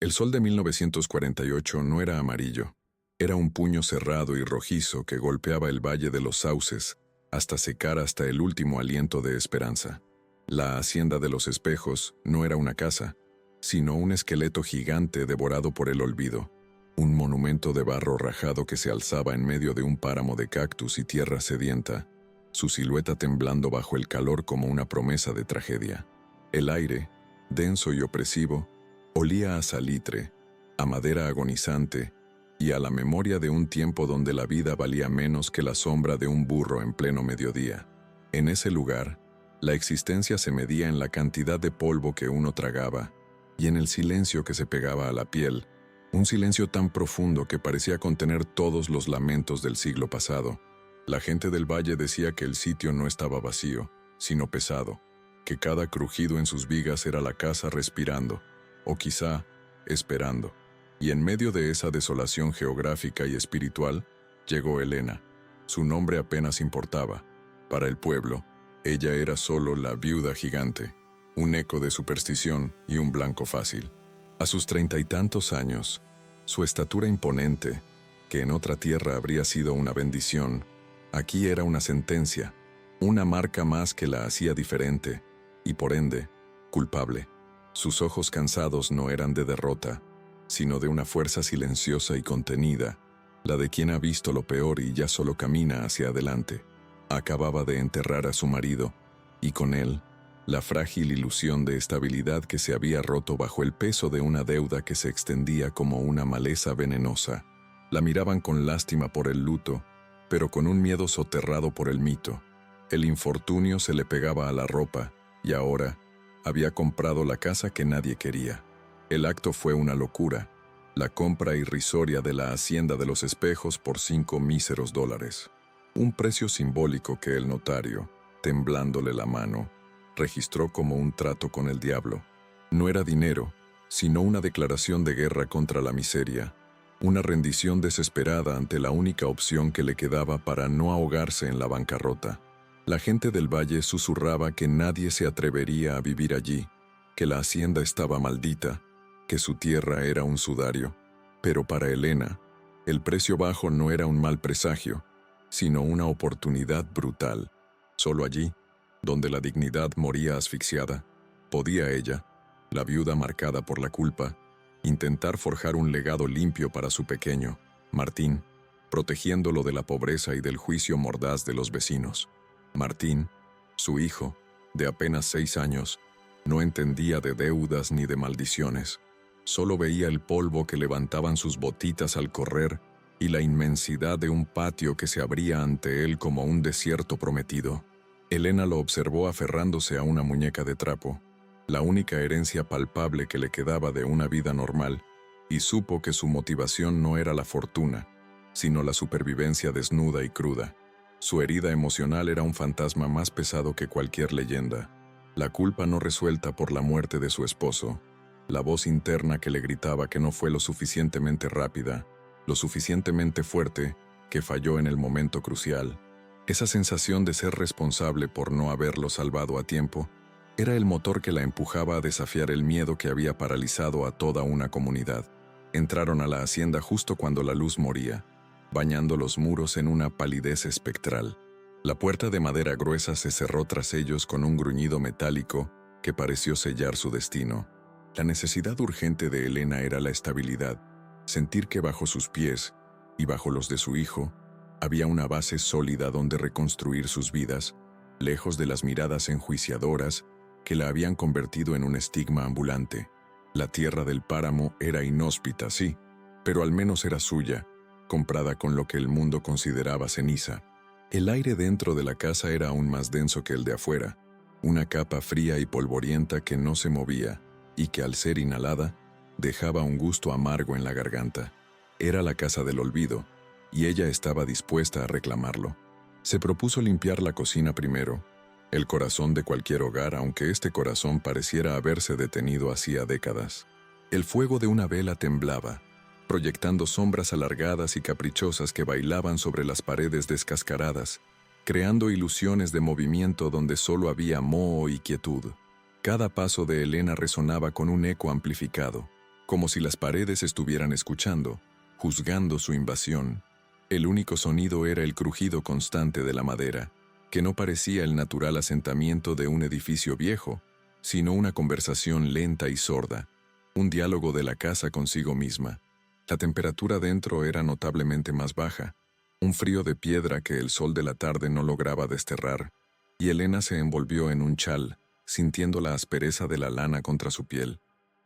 El sol de 1948 no era amarillo, era un puño cerrado y rojizo que golpeaba el Valle de los Sauces hasta secar hasta el último aliento de esperanza. La Hacienda de los Espejos no era una casa, sino un esqueleto gigante devorado por el olvido, un monumento de barro rajado que se alzaba en medio de un páramo de cactus y tierra sedienta, su silueta temblando bajo el calor como una promesa de tragedia. El aire, denso y opresivo, olía a salitre, a madera agonizante y a la memoria de un tiempo donde la vida valía menos que la sombra de un burro en pleno mediodía. En ese lugar, la existencia se medía en la cantidad de polvo que uno tragaba y en el silencio que se pegaba a la piel, un silencio tan profundo que parecía contener todos los lamentos del siglo pasado. La gente del valle decía que el sitio no estaba vacío, sino pesado, que cada crujido en sus vigas era la casa respirando, o quizá esperando. Y en medio de esa desolación geográfica y espiritual, llegó Elena. Su nombre apenas importaba. Para el pueblo, ella era solo la viuda gigante, un eco de superstición y un blanco fácil. A sus 30 y tantos años, su estatura imponente, que en otra tierra habría sido una bendición, aquí era una sentencia, una marca más que la hacía diferente, y por ende, culpable. Sus ojos cansados no eran de derrota, sino de una fuerza silenciosa y contenida, la de quien ha visto lo peor y ya solo camina hacia adelante. Acababa de enterrar a su marido, y con él, la frágil ilusión de estabilidad que se había roto bajo el peso de una deuda que se extendía como una maleza venenosa. La miraban con lástima por el luto, pero con un miedo soterrado por el mito. El infortunio se le pegaba a la ropa, y ahora había comprado la casa que nadie quería. El acto fue una locura, la compra irrisoria de la Hacienda de los Espejos por $5 míseros. Un precio simbólico que el notario, temblándole la mano, registró como un trato con el diablo. No era dinero, sino una declaración de guerra contra la miseria, una rendición desesperada ante la única opción que le quedaba para no ahogarse en la bancarrota. La gente del valle susurraba que nadie se atrevería a vivir allí, que la hacienda estaba maldita, que su tierra era un sudario. Pero para Elena, el precio bajo no era un mal presagio, sino una oportunidad brutal. Solo allí, donde la dignidad moría asfixiada, podía ella, la viuda marcada por la culpa, intentar forjar un legado limpio para su pequeño, Martín, protegiéndolo de la pobreza y del juicio mordaz de los vecinos. Martín, su hijo, de apenas 6 años, no entendía de deudas ni de maldiciones. Solo veía el polvo que levantaban sus botitas al correr y la inmensidad de un patio que se abría ante él como un desierto prometido. Elena lo observó aferrándose a una muñeca de trapo, la única herencia palpable que le quedaba de una vida normal, y supo que su motivación no era la fortuna, sino la supervivencia desnuda y cruda. Su herida emocional era un fantasma más pesado que cualquier leyenda, la culpa no resuelta por la muerte de su esposo, la voz interna que le gritaba que no fue lo suficientemente rápida, lo suficientemente fuerte, que falló en el momento crucial. Esa sensación de ser responsable por no haberlo salvado a tiempo era el motor que la empujaba a desafiar el miedo que había paralizado a toda una comunidad. Entraron a la hacienda justo cuando la luz moría, bañando los muros en una palidez espectral. La puerta de madera gruesa se cerró tras ellos con un gruñido metálico que pareció sellar su destino. La necesidad urgente de Elena era la estabilidad, sentir que bajo sus pies, y bajo los de su hijo, había una base sólida donde reconstruir sus vidas, lejos de las miradas enjuiciadoras que la habían convertido en un estigma ambulante. La tierra del páramo era inhóspita, sí, pero al menos era suya, comprada con lo que el mundo consideraba ceniza. El aire dentro de la casa era aún más denso que el de afuera, una capa fría y polvorienta que no se movía, y que al ser inhalada, dejaba un gusto amargo en la garganta. Era la casa del olvido, y ella estaba dispuesta a reclamarlo. Se propuso limpiar la cocina primero, el corazón de cualquier hogar, aunque este corazón pareciera haberse detenido hacía décadas. El fuego de una vela temblaba, proyectando sombras alargadas y caprichosas que bailaban sobre las paredes descascaradas, creando ilusiones de movimiento donde solo había moho y quietud. Cada paso de Elena resonaba con un eco amplificado, como si las paredes estuvieran escuchando, juzgando su invasión. El único sonido era el crujido constante de la madera, que no parecía el natural asentamiento de un edificio viejo, sino una conversación lenta y sorda, un diálogo de la casa consigo misma. La temperatura dentro era notablemente más baja, un frío de piedra que el sol de la tarde no lograba desterrar, y Elena se envolvió en un chal, sintiendo la aspereza de la lana contra su piel.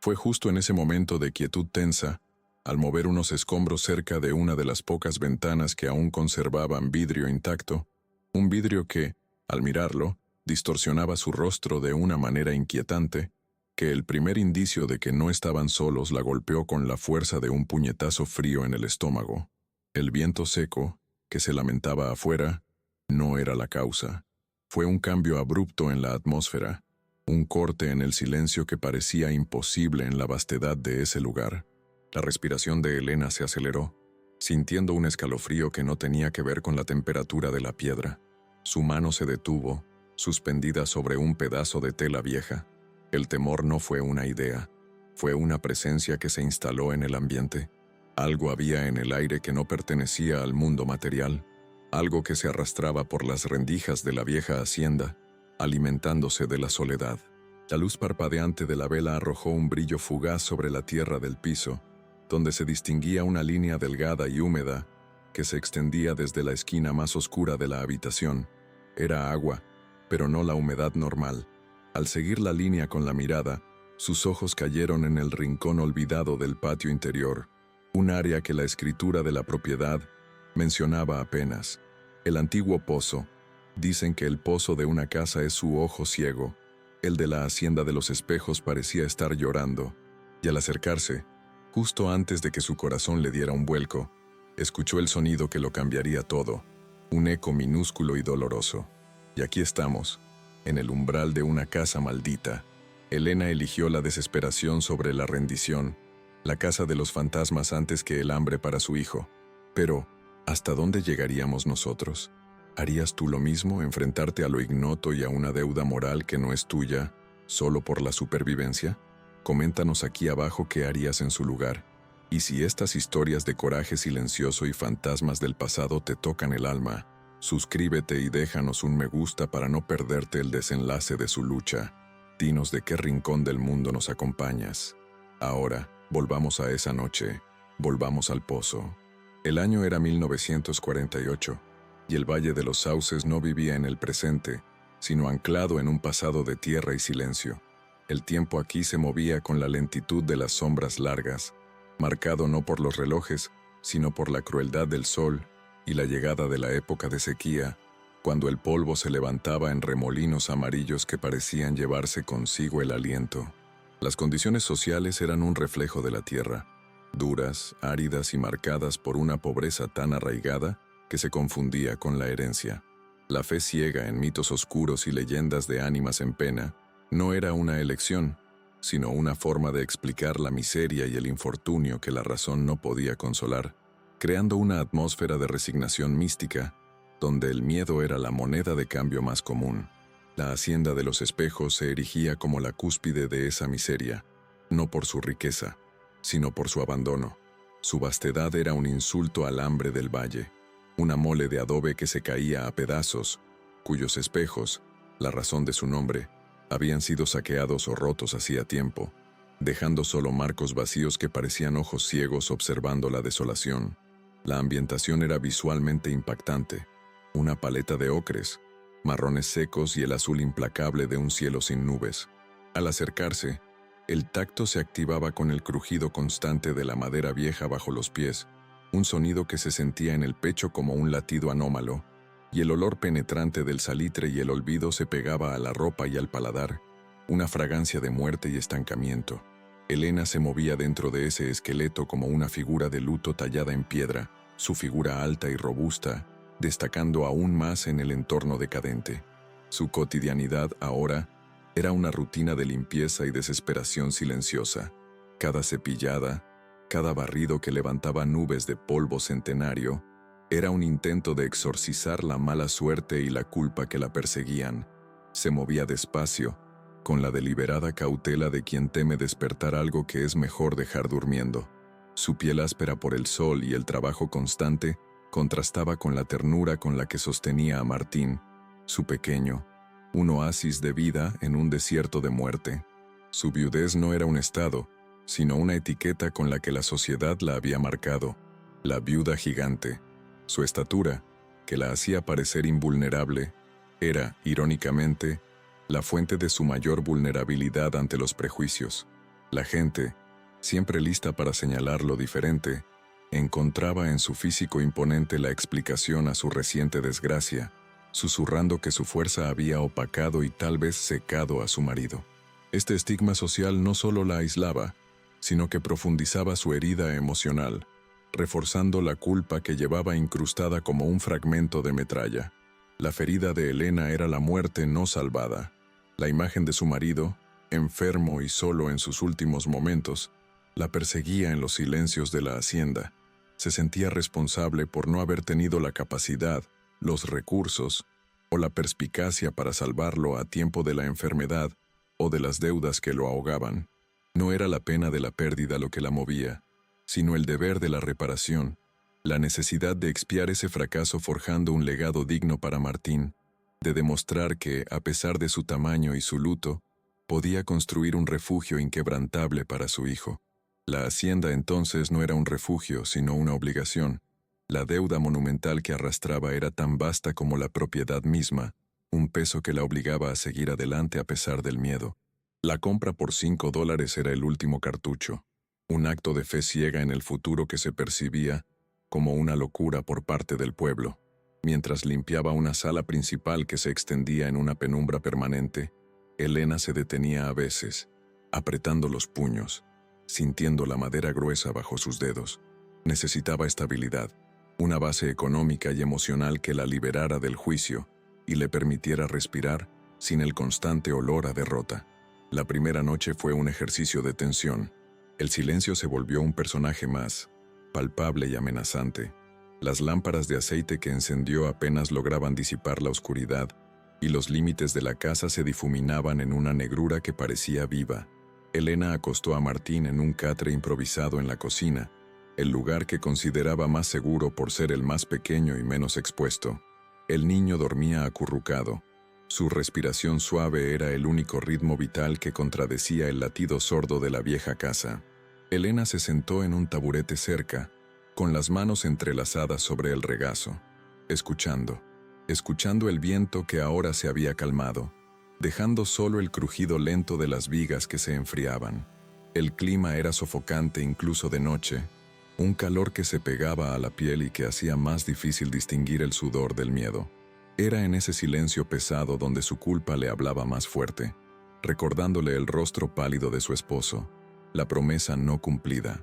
Fue justo en ese momento de quietud tensa, al mover unos escombros cerca de una de las pocas ventanas que aún conservaban vidrio intacto, un vidrio que, al mirarlo, distorsionaba su rostro de una manera inquietante, que el primer indicio de que no estaban solos la golpeó con la fuerza de un puñetazo frío en el estómago. El viento seco, que se lamentaba afuera, no era la causa. Fue un cambio abrupto en la atmósfera, un corte en el silencio que parecía imposible en la vastedad de ese lugar. La respiración de Elena se aceleró, sintiendo un escalofrío que no tenía que ver con la temperatura de la piedra. Su mano se detuvo, suspendida sobre un pedazo de tela vieja. El temor no fue una idea, fue una presencia que se instaló en el ambiente. Algo había en el aire que no pertenecía al mundo material, algo que se arrastraba por las rendijas de la vieja hacienda, alimentándose de la soledad. La luz parpadeante de la vela arrojó un brillo fugaz sobre la tierra del piso, donde se distinguía una línea delgada y húmeda que se extendía desde la esquina más oscura de la habitación. Era agua, pero no la humedad normal. Al seguir la línea con la mirada, sus ojos cayeron en el rincón olvidado del patio interior, un área que la escritura de la propiedad mencionaba apenas. El antiguo pozo. Dicen que el pozo de una casa es su ojo ciego. El de la hacienda de los espejos parecía estar llorando, y al acercarse, justo antes de que su corazón le diera un vuelco, escuchó el sonido que lo cambiaría todo, un eco minúsculo y doloroso. Y aquí estamos, en el umbral de una casa maldita. Elena eligió la desesperación sobre la rendición, la casa de los fantasmas antes que el hambre para su hijo. Pero, ¿hasta dónde llegaríamos nosotros? ¿Harías tú lo mismo, enfrentarte a lo ignoto y a una deuda moral que no es tuya, solo por la supervivencia? Coméntanos aquí abajo qué harías en su lugar. Y si estas historias de coraje silencioso y fantasmas del pasado te tocan el alma, suscríbete y déjanos un me gusta para no perderte el desenlace de su lucha. Dinos de qué rincón del mundo nos acompañas. Ahora, volvamos a esa noche, volvamos al pozo. El año era 1948, y el Valle de los Sauces no vivía en el presente, sino anclado en un pasado de tierra y silencio. El tiempo aquí se movía con la lentitud de las sombras largas, marcado no por los relojes, sino por la crueldad del sol y la llegada de la época de sequía, cuando el polvo se levantaba en remolinos amarillos que parecían llevarse consigo el aliento. Las condiciones sociales eran un reflejo de la tierra, duras, áridas y marcadas por una pobreza tan arraigada que se confundía con la herencia. La fe ciega en mitos oscuros y leyendas de ánimas en pena no era una elección, sino una forma de explicar la miseria y el infortunio que la razón no podía consolar, creando una atmósfera de resignación mística, donde el miedo era la moneda de cambio más común. La hacienda de los espejos se erigía como la cúspide de esa miseria, no por su riqueza, sino por su abandono. Su vastedad era un insulto al hambre del valle, una mole de adobe que se caía a pedazos, cuyos espejos, la razón de su nombre, habían sido saqueados o rotos hacía tiempo, dejando solo marcos vacíos que parecían ojos ciegos observando la desolación. La ambientación era visualmente impactante, una paleta de ocres, marrones secos y el azul implacable de un cielo sin nubes. Al acercarse, el tacto se activaba con el crujido constante de la madera vieja bajo los pies, un sonido que se sentía en el pecho como un latido anómalo, y el olor penetrante del salitre y el olvido se pegaba a la ropa y al paladar, una fragancia de muerte y estancamiento. Elena se movía dentro de ese esqueleto como una figura de luto tallada en piedra, su figura alta y robusta, destacando aún más en el entorno decadente. Su cotidianidad ahora era una rutina de limpieza y desesperación silenciosa. Cada cepillada, cada barrido que levantaba nubes de polvo centenario, era un intento de exorcizar la mala suerte y la culpa que la perseguían. Se movía despacio, con la deliberada cautela de quien teme despertar algo que es mejor dejar durmiendo. Su piel áspera por el sol y el trabajo constante contrastaba con la ternura con la que sostenía a Martín, su pequeño, un oasis de vida en un desierto de muerte. Su viudez no era un estado, sino una etiqueta con la que la sociedad la había marcado, la viuda gigante. Su estatura, que la hacía parecer invulnerable, era, irónicamente, la fuente de su mayor vulnerabilidad ante los prejuicios. La gente, siempre lista para señalar lo diferente, encontraba en su físico imponente la explicación a su reciente desgracia, susurrando que su fuerza había opacado y tal vez secado a su marido. Este estigma social no solo la aislaba, sino que profundizaba su herida emocional, reforzando la culpa que llevaba incrustada como un fragmento de metralla. La ferida de Elena era la muerte no salvada. La imagen de su marido, enfermo y solo en sus últimos momentos, la perseguía en los silencios de la hacienda. Se sentía responsable por no haber tenido la capacidad, los recursos o la perspicacia para salvarlo a tiempo de la enfermedad o de las deudas que lo ahogaban. No era la pena de la pérdida lo que la movía, sino el deber de la reparación, la necesidad de expiar ese fracaso forjando un legado digno para Martín, de demostrar que, a pesar de su tamaño y su luto, podía construir un refugio inquebrantable para su hijo. La hacienda entonces no era un refugio, sino una obligación. La deuda monumental que arrastraba era tan vasta como la propiedad misma, un peso que la obligaba a seguir adelante a pesar del miedo. La compra por $5 era el último cartucho, un acto de fe ciega en el futuro que se percibía como una locura por parte del pueblo. Mientras limpiaba una sala principal que se extendía en una penumbra permanente, Elena se detenía a veces, apretando los puños, sintiendo la madera gruesa bajo sus dedos. Necesitaba estabilidad, una base económica y emocional que la liberara del juicio y le permitiera respirar sin el constante olor a derrota. La primera noche fue un ejercicio de tensión. El silencio se volvió un personaje más, palpable y amenazante. Las lámparas de aceite que encendió apenas lograban disipar la oscuridad, y los límites de la casa se difuminaban en una negrura que parecía viva. Elena acostó a Martín en un catre improvisado en la cocina, el lugar que consideraba más seguro por ser el más pequeño y menos expuesto. El niño dormía acurrucado. Su respiración suave era el único ritmo vital que contradecía el latido sordo de la vieja casa. Elena se sentó en un taburete cerca, con las manos entrelazadas sobre el regazo, escuchando el viento que ahora se había calmado, dejando solo el crujido lento de las vigas que se enfriaban. El clima era sofocante incluso de noche, un calor que se pegaba a la piel y que hacía más difícil distinguir el sudor del miedo. Era en ese silencio pesado donde su culpa le hablaba más fuerte, recordándole el rostro pálido de su esposo, la promesa no cumplida.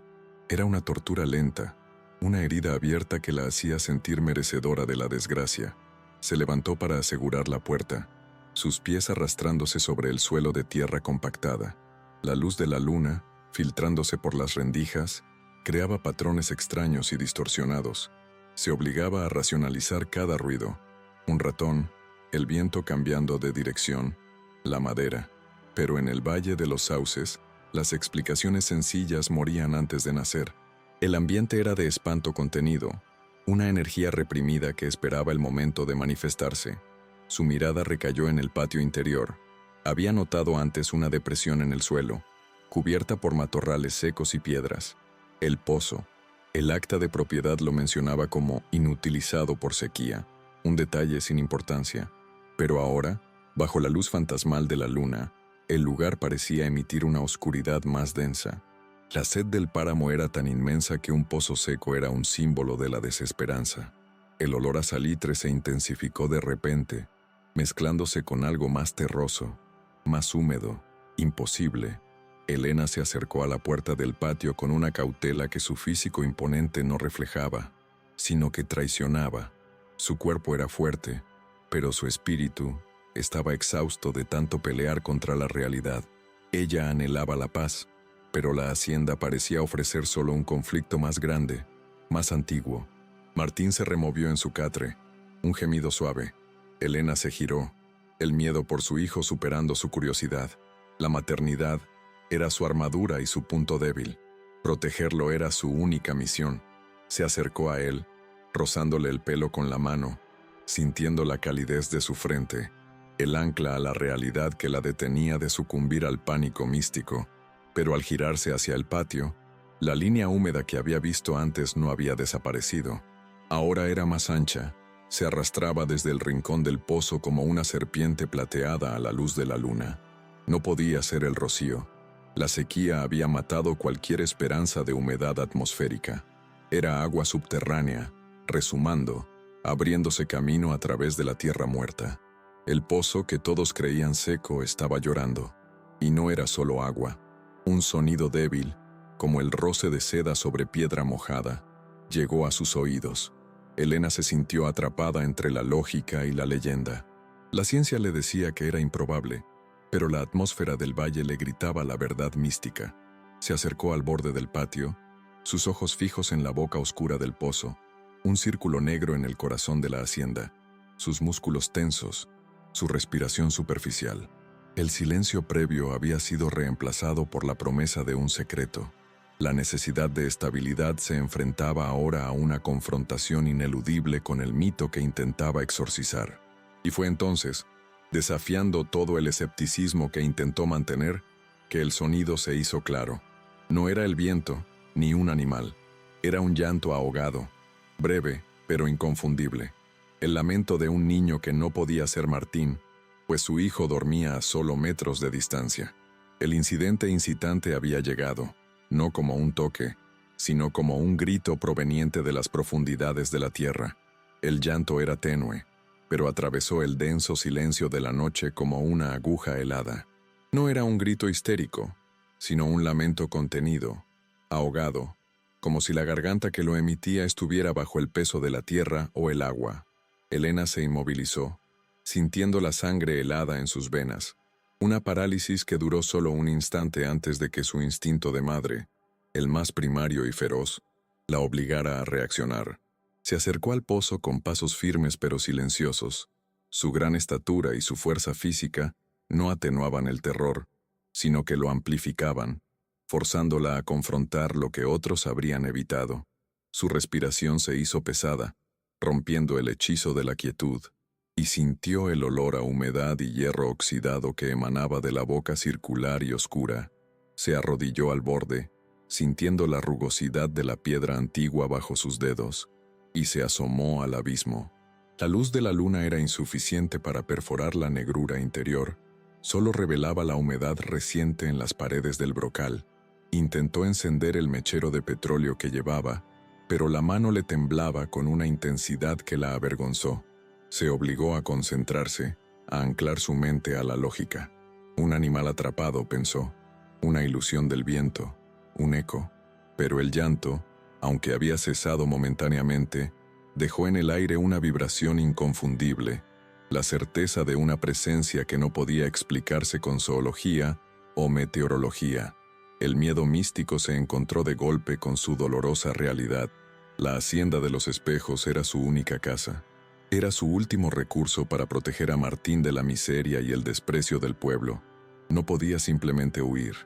Era una tortura lenta, una herida abierta que la hacía sentir merecedora de la desgracia. Se levantó para asegurar la puerta, sus pies arrastrándose sobre el suelo de tierra compactada. La luz de la luna, filtrándose por las rendijas, creaba patrones extraños y distorsionados. Se obligaba a racionalizar cada ruido. Un ratón, el viento cambiando de dirección, la madera. Pero en el Valle de los Sauces, las explicaciones sencillas morían antes de nacer. El ambiente era de espanto contenido, una energía reprimida que esperaba el momento de manifestarse. Su mirada recayó en el patio interior. Había notado antes una depresión en el suelo, cubierta por matorrales secos y piedras. El pozo. El acta de propiedad lo mencionaba como inutilizado por sequía, un detalle sin importancia. Pero ahora, bajo la luz fantasmal de la luna, el lugar parecía emitir una oscuridad más densa. La sed del páramo era tan inmensa que un pozo seco era un símbolo de la desesperanza. El olor a salitre se intensificó de repente, mezclándose con algo más terroso, más húmedo, imposible. Elena se acercó a la puerta del patio con una cautela que su físico imponente no reflejaba, sino que traicionaba. Su cuerpo era fuerte, pero su espíritu estaba exhausto de tanto pelear contra la realidad. Ella anhelaba la paz, pero la hacienda parecía ofrecer solo un conflicto más grande, más antiguo. Martín se removió en su catre, un gemido suave. Elena se giró, el miedo por su hijo superando su curiosidad. La maternidad era su armadura y su punto débil. Protegerlo era su única misión. Se acercó a él, rozándole el pelo con la mano, sintiendo la calidez de su frente, el ancla a la realidad que la detenía de sucumbir al pánico místico. Pero al girarse hacia el patio, la línea húmeda que había visto antes no había desaparecido. Ahora era más ancha, se arrastraba desde el rincón del pozo como una serpiente plateada a la luz de la luna. No podía ser el rocío. La sequía había matado cualquier esperanza de humedad atmosférica. Era agua subterránea, rezumando, abriéndose camino a través de la tierra muerta. El pozo que todos creían seco estaba llorando. Y no era solo agua. Un sonido débil, como el roce de seda sobre piedra mojada, llegó a sus oídos. Elena se sintió atrapada entre la lógica y la leyenda. La ciencia le decía que era improbable, pero la atmósfera del valle le gritaba la verdad mística. Se acercó al borde del patio, sus ojos fijos en la boca oscura del pozo, un círculo negro en el corazón de la hacienda, sus músculos tensos, su respiración superficial. El silencio previo había sido reemplazado por la promesa de un secreto. La necesidad de estabilidad se enfrentaba ahora a una confrontación ineludible con el mito que intentaba exorcizar. Y fue entonces, desafiando todo el escepticismo que intentó mantener, que el sonido se hizo claro. No era el viento, ni un animal. Era un llanto ahogado, breve, pero inconfundible. El lamento de un niño que no podía ser Martín, pues su hijo dormía a solo metros de distancia. El incidente incitante había llegado, no como un toque, sino como un grito proveniente de las profundidades de la tierra. El llanto era tenue, pero atravesó el denso silencio de la noche como una aguja helada. No era un grito histérico, sino un lamento contenido, ahogado, como si la garganta que lo emitía estuviera bajo el peso de la tierra o el agua. Elena se inmovilizó, sintiendo la sangre helada en sus venas, una parálisis que duró solo un instante antes de que su instinto de madre, el más primario y feroz, la obligara a reaccionar. Se acercó al pozo con pasos firmes pero silenciosos. Su gran estatura y su fuerza física no atenuaban el terror, sino que lo amplificaban, forzándola a confrontar lo que otros habrían evitado. Su respiración se hizo pesada, rompiendo el hechizo de la quietud, y sintió el olor a humedad y hierro oxidado que emanaba de la boca circular y oscura. Se arrodilló al borde, sintiendo la rugosidad de la piedra antigua bajo sus dedos, y se asomó al abismo. La luz de la luna era insuficiente para perforar la negrura interior, solo revelaba la humedad reciente en las paredes del brocal. Intentó encender el mechero de petróleo que llevaba, pero la mano le temblaba con una intensidad que la avergonzó. Se obligó a concentrarse, a anclar su mente a la lógica. Un animal atrapado, pensó, una ilusión del viento, un eco, pero el llanto, aunque había cesado momentáneamente, dejó en el aire una vibración inconfundible, la certeza de una presencia que no podía explicarse con zoología o meteorología. El miedo místico se encontró de golpe con su dolorosa realidad. La hacienda de los espejos era su única casa. Era su último recurso para proteger a Martín de la miseria y el desprecio del pueblo. No podía simplemente huir.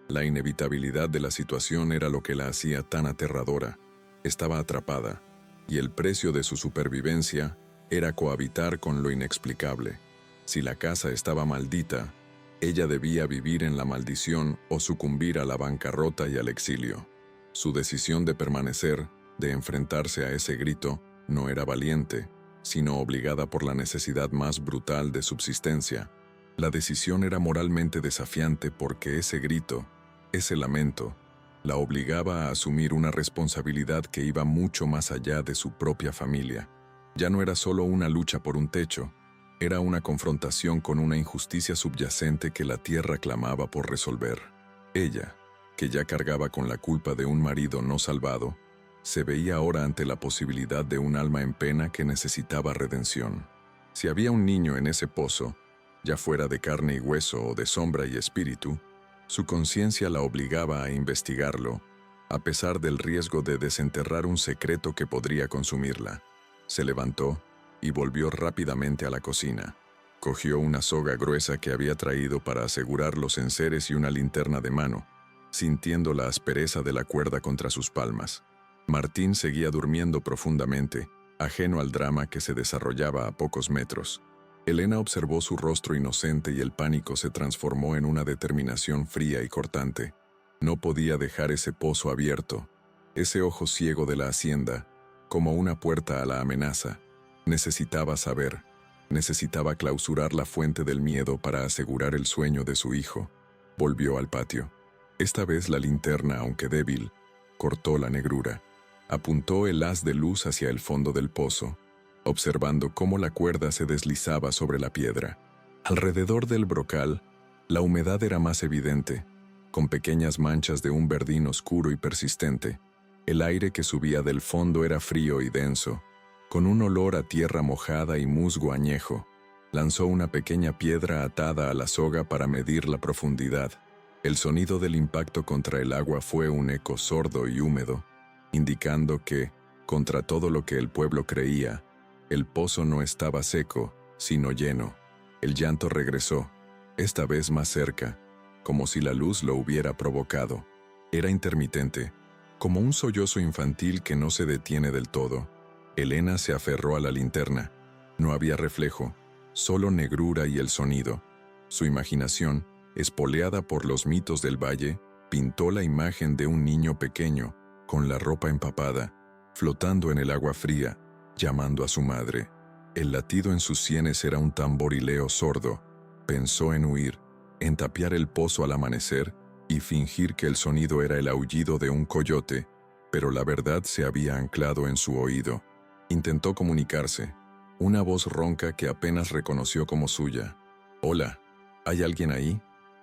La inevitabilidad de la situación era lo que la hacía tan aterradora. Estaba atrapada, y el precio de su supervivencia era cohabitar con lo inexplicable. Si la casa estaba maldita, ella debía vivir en la maldición o sucumbir a la bancarrota y al exilio. Su decisión de permanecer, de enfrentarse a ese grito, no era valiente, sino obligada por la necesidad más brutal de subsistencia. La decisión era moralmente desafiante porque ese grito, ese lamento, la obligaba a asumir una responsabilidad que iba mucho más allá de su propia familia. Ya no era solo una lucha por un techo, era una confrontación con una injusticia subyacente que la tierra clamaba por resolver. Ella, que ya cargaba con la culpa de un marido no salvado, se veía ahora ante la posibilidad de un alma en pena que necesitaba redención. Si había un niño en ese pozo, ya fuera de carne y hueso o de sombra y espíritu, su conciencia la obligaba a investigarlo, a pesar del riesgo de desenterrar un secreto que podría consumirla. Se levantó y volvió rápidamente a la cocina. Cogió una soga gruesa que había traído para asegurar los enseres y una linterna de mano, sintiendo la aspereza de la cuerda contra sus palmas. Martín seguía durmiendo profundamente, ajeno al drama que se desarrollaba a pocos metros. Elena observó su rostro inocente y el pánico se transformó en una determinación fría y cortante. No podía dejar ese pozo abierto, ese ojo ciego de la hacienda, como una puerta a la amenaza. Necesitaba saber, necesitaba clausurar la fuente del miedo para asegurar el sueño de su hijo. Volvió al patio. Esta vez la linterna, aunque débil, cortó la negrura. Apuntó el haz de luz hacia el fondo del pozo, observando cómo la cuerda se deslizaba sobre la piedra. Alrededor del brocal, la humedad era más evidente, con pequeñas manchas de un verdín oscuro y persistente. El aire que subía del fondo era frío y denso, con un olor a tierra mojada y musgo añejo. Lanzó una pequeña piedra atada a la soga para medir la profundidad. El sonido del impacto contra el agua fue un eco sordo y húmedo, indicando que, contra todo lo que el pueblo creía, el pozo no estaba seco, sino lleno. El llanto regresó, esta vez más cerca, como si la luz lo hubiera provocado. Era intermitente, como un sollozo infantil que no se detiene del todo. Elena se aferró a la linterna. No había reflejo, solo negrura y el sonido. Su imaginación, espoleada por los mitos del valle, pintó la imagen de un niño pequeño, con la ropa empapada, flotando en el agua fría, llamando a su madre. El latido en sus sienes era un tamborileo sordo. Pensó en huir, en tapiar el pozo al amanecer y fingir que el sonido era el aullido de un coyote, pero la verdad se había anclado en su oído. Intentó comunicarse, una voz ronca que apenas reconoció como suya. «Hola, ¿hay alguien ahí?»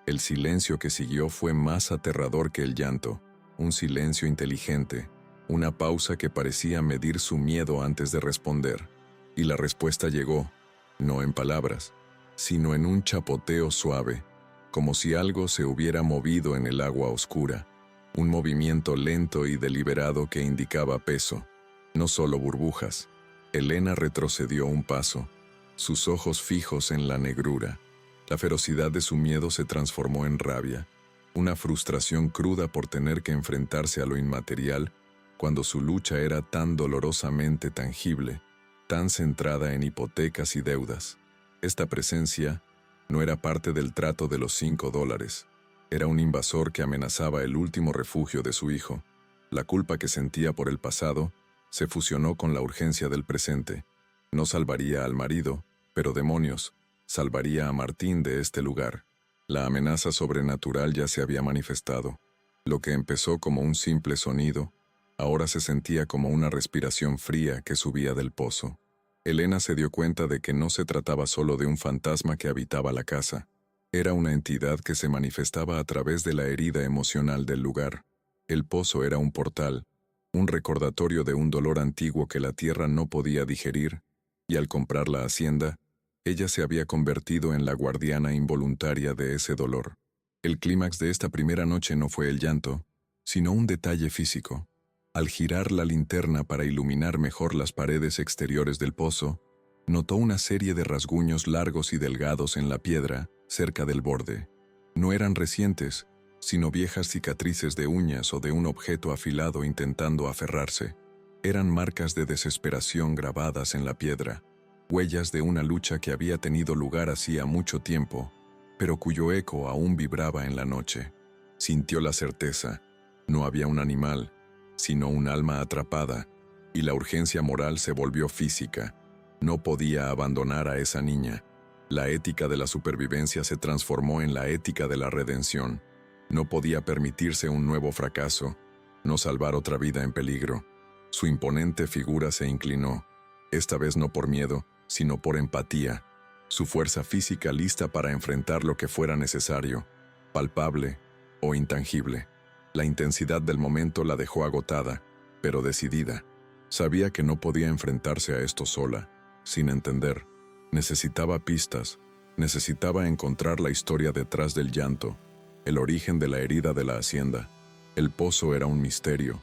El silencio que siguió fue más aterrador que el llanto, un silencio inteligente, una pausa que parecía medir su miedo antes de responder. Y la respuesta llegó, no en palabras, sino en un chapoteo suave, como si algo se hubiera movido en el agua oscura, un movimiento lento y deliberado que indicaba peso, no solo burbujas. Elena retrocedió un paso, sus ojos fijos en la negrura. La ferocidad de su miedo se transformó en rabia, una frustración cruda por tener que enfrentarse a lo inmaterial cuando su lucha era tan dolorosamente tangible, tan centrada en hipotecas y deudas. Esta presencia no era parte del trato de los $5. Era un invasor que amenazaba el último refugio de su hijo. La culpa que sentía por el pasado se fusionó con la urgencia del presente. No salvaría al marido, pero demonios, salvaría a Martín de este lugar. La amenaza sobrenatural ya se había manifestado. Lo que empezó como un simple sonido, ahora se sentía como una respiración fría que subía del pozo. Elena se dio cuenta de que no se trataba solo de un fantasma que habitaba la casa. Era una entidad que se manifestaba a través de la herida emocional del lugar. El pozo era un portal, un recordatorio de un dolor antiguo que la tierra no podía digerir, y al comprar la hacienda, ella se había convertido en la guardiana involuntaria de ese dolor. El clímax de esta primera noche no fue el llanto, sino un detalle físico. Al girar la linterna para iluminar mejor las paredes exteriores del pozo, notó una serie de rasguños largos y delgados en la piedra, cerca del borde. No eran recientes, sino viejas cicatrices de uñas o de un objeto afilado intentando aferrarse. Eran marcas de desesperación grabadas en la piedra, huellas de una lucha que había tenido lugar hacía mucho tiempo, pero cuyo eco aún vibraba en la noche. Sintió la certeza, no había un animal, sino un alma atrapada, y la urgencia moral se volvió física. No podía abandonar a esa niña. La ética de la supervivencia se transformó en la ética de la redención. No podía permitirse un nuevo fracaso, no salvar otra vida en peligro. Su imponente figura se inclinó, esta vez no por miedo, sino por empatía, su fuerza física lista para enfrentar lo que fuera necesario, palpable o intangible. La intensidad del momento la dejó agotada, pero decidida. Sabía que no podía enfrentarse a esto sola, sin entender. Necesitaba pistas, necesitaba encontrar la historia detrás del llanto, el origen de la herida de la hacienda. El pozo era un misterio,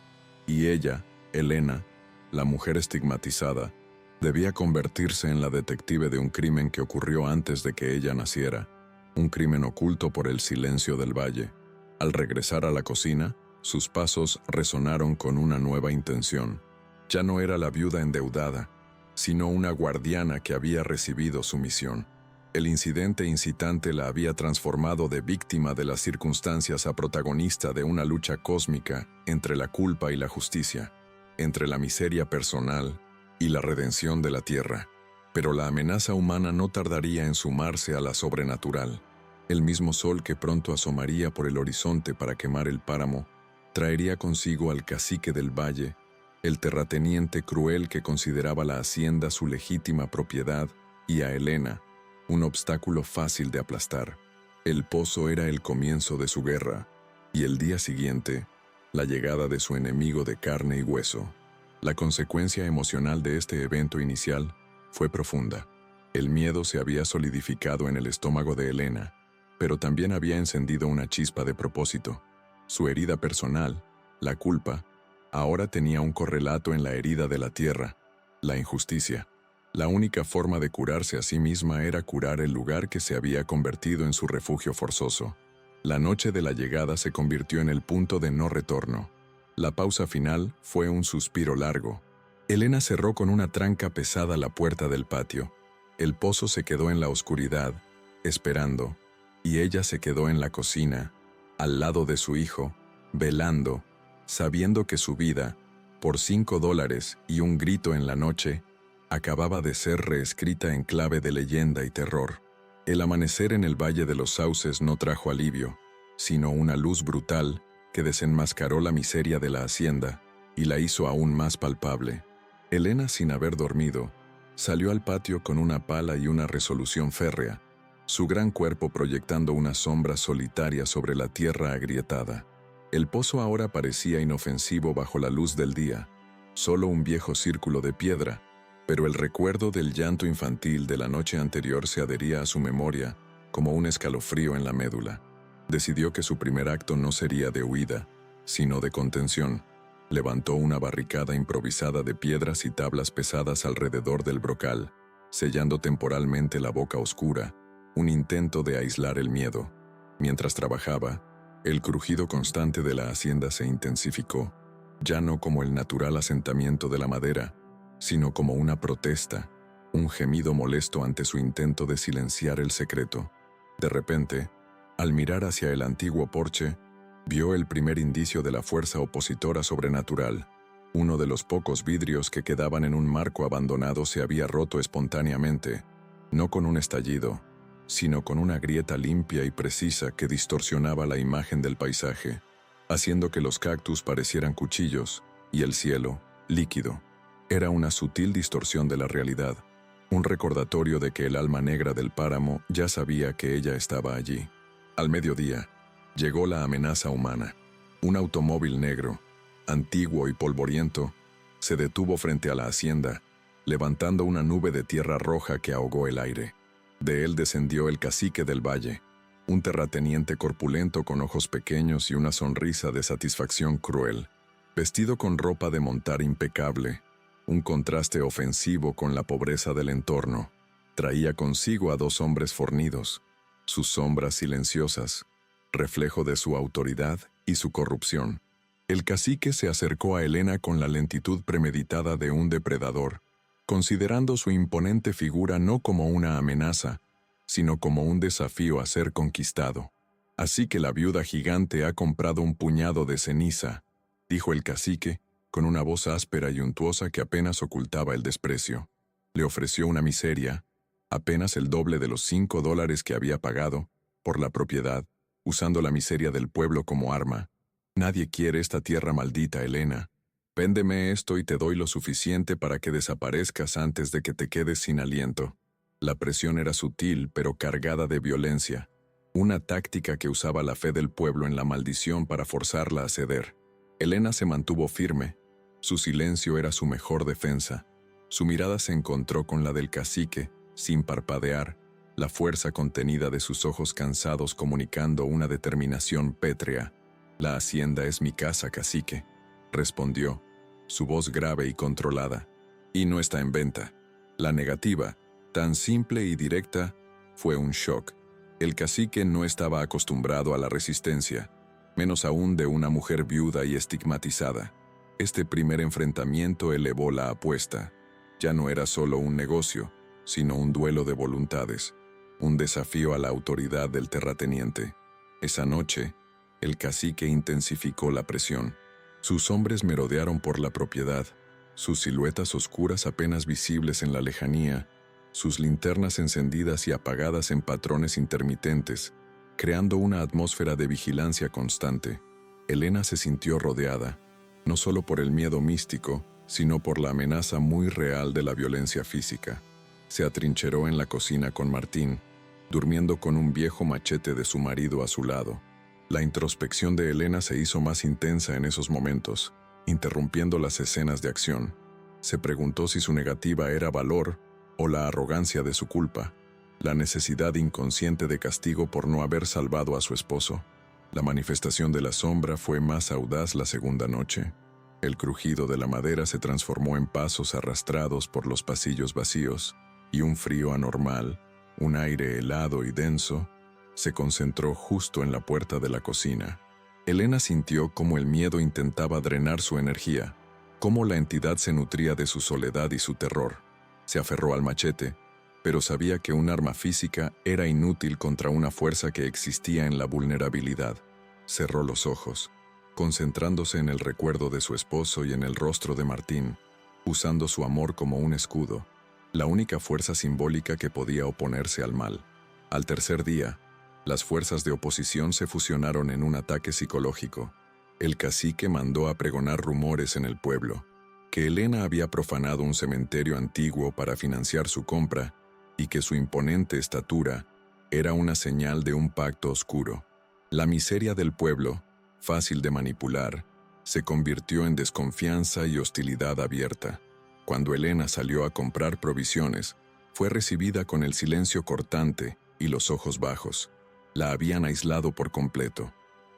y ella, Elena, la mujer estigmatizada, Debía convertirse en la detective de un crimen que ocurrió antes de que ella naciera, un crimen oculto por el silencio del valle. Al regresar a la cocina, sus pasos resonaron con una nueva intención. Ya no era la viuda endeudada, sino una guardiana que había recibido su misión. El incidente incitante la había transformado de víctima de las circunstancias a protagonista de una lucha cósmica entre la culpa y la justicia, entre la miseria personal y la redención de la tierra. Pero la amenaza humana no tardaría en sumarse a la sobrenatural. El mismo sol que pronto asomaría por el horizonte para quemar el páramo, traería consigo al cacique del valle, el terrateniente cruel que consideraba la hacienda su legítima propiedad, y a Helena, un obstáculo fácil de aplastar. El pozo era el comienzo de su guerra, y el día siguiente, la llegada de su enemigo de carne y hueso. La consecuencia emocional de este evento inicial fue profunda. El miedo se había solidificado en el estómago de Helena, pero también había encendido una chispa de propósito. Su herida personal, la culpa, ahora tenía un correlato en la herida de la tierra, la injusticia. La única forma de curarse a sí misma era curar el lugar que se había convertido en su refugio forzoso. La noche de la llegada se convirtió en el punto de no retorno. La pausa final fue un suspiro largo. Helena cerró con una tranca pesada la puerta del patio. El pozo se quedó en la oscuridad, esperando, y ella se quedó en la cocina, al lado de su hijo, velando, sabiendo que su vida, por $5 y un grito en la noche, acababa de ser reescrita en clave de leyenda y terror. El amanecer en el Valle de los Sauces no trajo alivio, sino una luz brutal que desenmascaró la miseria de la hacienda y la hizo aún más palpable. Helena, sin haber dormido, salió al patio con una pala y una resolución férrea, su gran cuerpo proyectando una sombra solitaria sobre la tierra agrietada. El pozo ahora parecía inofensivo bajo la luz del día, solo un viejo círculo de piedra, pero el recuerdo del llanto infantil de la noche anterior se adhería a su memoria como un escalofrío en la médula. Decidió que su primer acto no sería de huida, sino de contención. Levantó una barricada improvisada de piedras y tablas pesadas alrededor del brocal, sellando temporalmente la boca oscura, un intento de aislar el miedo. Mientras trabajaba, el crujido constante de la hacienda se intensificó, ya no como el natural asentamiento de la madera, sino como una protesta, un gemido molesto ante su intento de silenciar el secreto. De repente, al mirar hacia el antiguo porche, vio el primer indicio de la fuerza opositora sobrenatural. Uno de los pocos vidrios que quedaban en un marco abandonado se había roto espontáneamente, no con un estallido, sino con una grieta limpia y precisa que distorsionaba la imagen del paisaje, haciendo que los cactus parecieran cuchillos y el cielo, líquido. Era una sutil distorsión de la realidad, un recordatorio de que el alma negra del páramo ya sabía que ella estaba allí. Al mediodía, llegó la amenaza humana. Un automóvil negro, antiguo y polvoriento, se detuvo frente a la hacienda, levantando una nube de tierra roja que ahogó el aire. De él descendió el cacique del valle, un terrateniente corpulento con ojos pequeños y una sonrisa de satisfacción cruel, vestido con ropa de montar impecable, un contraste ofensivo con la pobreza del entorno. Traía consigo a 2 hombres fornidos, sus sombras silenciosas, reflejo de su autoridad y su corrupción. El cacique se acercó a Helena con la lentitud premeditada de un depredador, considerando su imponente figura no como una amenaza, sino como un desafío a ser conquistado. «Así que la viuda gigante ha comprado un puñado de ceniza», dijo el cacique, con una voz áspera y untuosa que apenas ocultaba el desprecio. Le ofreció una miseria, apenas el doble de los $5 que había pagado, por la propiedad, usando la miseria del pueblo como arma. «Nadie quiere esta tierra maldita, Helena. Véndeme esto y te doy lo suficiente para que desaparezcas antes de que te quedes sin aliento». La presión era sutil pero cargada de violencia, una táctica que usaba la fe del pueblo en la maldición para forzarla a ceder. Helena se mantuvo firme. Su silencio era su mejor defensa. Su mirada se encontró con la del cacique, sin parpadear, la fuerza contenida de sus ojos cansados comunicando una determinación pétrea. «La hacienda es mi casa, cacique», respondió, su voz grave y controlada. «Y no está en venta». La negativa, tan simple y directa, fue un shock. El cacique no estaba acostumbrado a la resistencia, menos aún de una mujer viuda y estigmatizada. Este primer enfrentamiento elevó la apuesta. Ya no era solo un negocio, sino un duelo de voluntades, un desafío a la autoridad del terrateniente. Esa noche, el cacique intensificó la presión. Sus hombres merodearon por la propiedad, sus siluetas oscuras apenas visibles en la lejanía, sus linternas encendidas y apagadas en patrones intermitentes, creando una atmósfera de vigilancia constante. Elena se sintió rodeada, no solo por el miedo místico, sino por la amenaza muy real de la violencia física. Se atrincheró en la cocina con Martín, durmiendo con un viejo machete de su marido a su lado. La introspección de Elena se hizo más intensa en esos momentos, interrumpiendo las escenas de acción. Se preguntó si su negativa era valor o la arrogancia de su culpa, la necesidad inconsciente de castigo por no haber salvado a su esposo. La manifestación de la sombra fue más audaz la segunda noche. El crujido de la madera se transformó en pasos arrastrados por los pasillos vacíos, y un frío anormal, un aire helado y denso, se concentró justo en la puerta de la cocina. Elena sintió cómo el miedo intentaba drenar su energía, cómo la entidad se nutría de su soledad y su terror. Se aferró al machete, pero sabía que un arma física era inútil contra una fuerza que existía en la vulnerabilidad. Cerró los ojos, concentrándose en el recuerdo de su esposo y en el rostro de Martín, usando su amor como un escudo, la única fuerza simbólica que podía oponerse al mal. Al tercer día, las fuerzas de oposición se fusionaron en un ataque psicológico. El cacique mandó a pregonar rumores en el pueblo, que Elena había profanado un cementerio antiguo para financiar su compra y que su imponente estatura era una señal de un pacto oscuro. La miseria del pueblo, fácil de manipular, se convirtió en desconfianza y hostilidad abierta. Cuando Elena salió a comprar provisiones, fue recibida con el silencio cortante y los ojos bajos. La habían aislado por completo.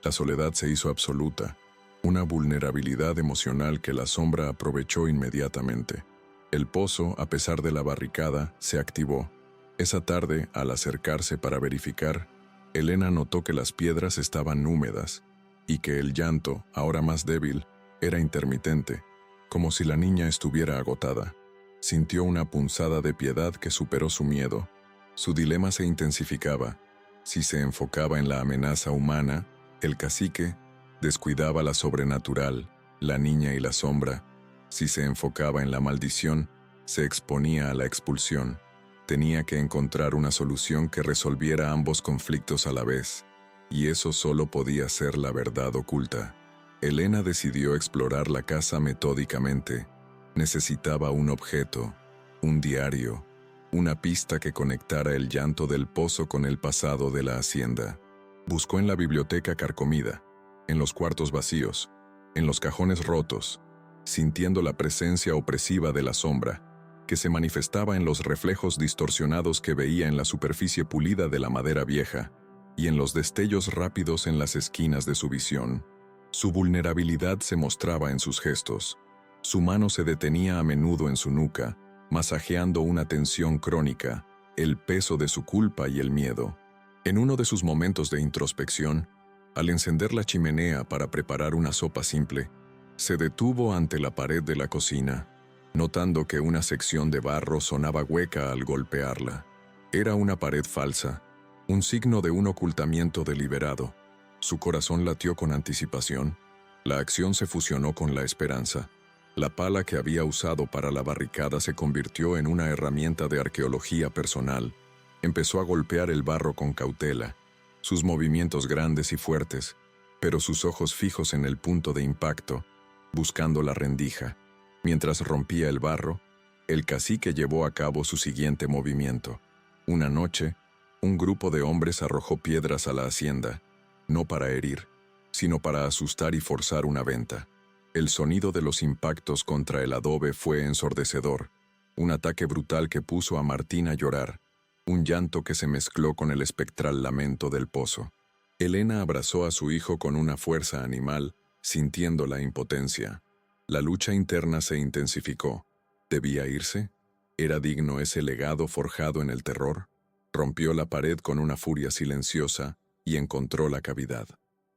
La soledad se hizo absoluta, una vulnerabilidad emocional que la sombra aprovechó inmediatamente. El pozo, a pesar de la barricada, se activó. Esa tarde, al acercarse para verificar, Elena notó que las piedras estaban húmedas y que el llanto, ahora más débil, era intermitente, como si la niña estuviera agotada. Sintió una punzada de piedad que superó su miedo. Su dilema se intensificaba. Si se enfocaba en la amenaza humana, el cacique descuidaba la sobrenatural, la niña y la sombra. Si se enfocaba en la maldición, se exponía a la expulsión. Tenía que encontrar una solución que resolviera ambos conflictos a la vez, y eso solo podía ser la verdad oculta. Elena decidió explorar la casa metódicamente. Necesitaba un objeto, un diario, una pista que conectara el llanto del pozo con el pasado de la hacienda. Buscó en la biblioteca carcomida, en los cuartos vacíos, en los cajones rotos, sintiendo la presencia opresiva de la sombra, que se manifestaba en los reflejos distorsionados que veía en la superficie pulida de la madera vieja y en los destellos rápidos en las esquinas de su visión. Su vulnerabilidad se mostraba en sus gestos. Su mano se detenía a menudo en su nuca, masajeando una tensión crónica, el peso de su culpa y el miedo. En uno de sus momentos de introspección, al encender la chimenea para preparar una sopa simple, se detuvo ante la pared de la cocina, notando que una sección de barro sonaba hueca al golpearla. Era una pared falsa, un signo de un ocultamiento deliberado. Su corazón latió con anticipación. La acción se fusionó con la esperanza. La pala que había usado para la barricada se convirtió en una herramienta de arqueología personal. Empezó a golpear el barro con cautela, sus movimientos grandes y fuertes, pero sus ojos fijos en el punto de impacto, buscando la rendija. Mientras rompía el barro, el cacique llevó a cabo su siguiente movimiento. Una noche, un grupo de hombres arrojó piedras a la hacienda, no para herir, sino para asustar y forzar una venta. El sonido de los impactos contra el adobe fue ensordecedor, un ataque brutal que puso a Martín a llorar, un llanto que se mezcló con el espectral lamento del pozo. Elena abrazó a su hijo con una fuerza animal, sintiendo la impotencia. La lucha interna se intensificó. ¿Debía irse? ¿Era digno ese legado forjado en el terror? Rompió la pared con una furia silenciosa y encontró la cavidad.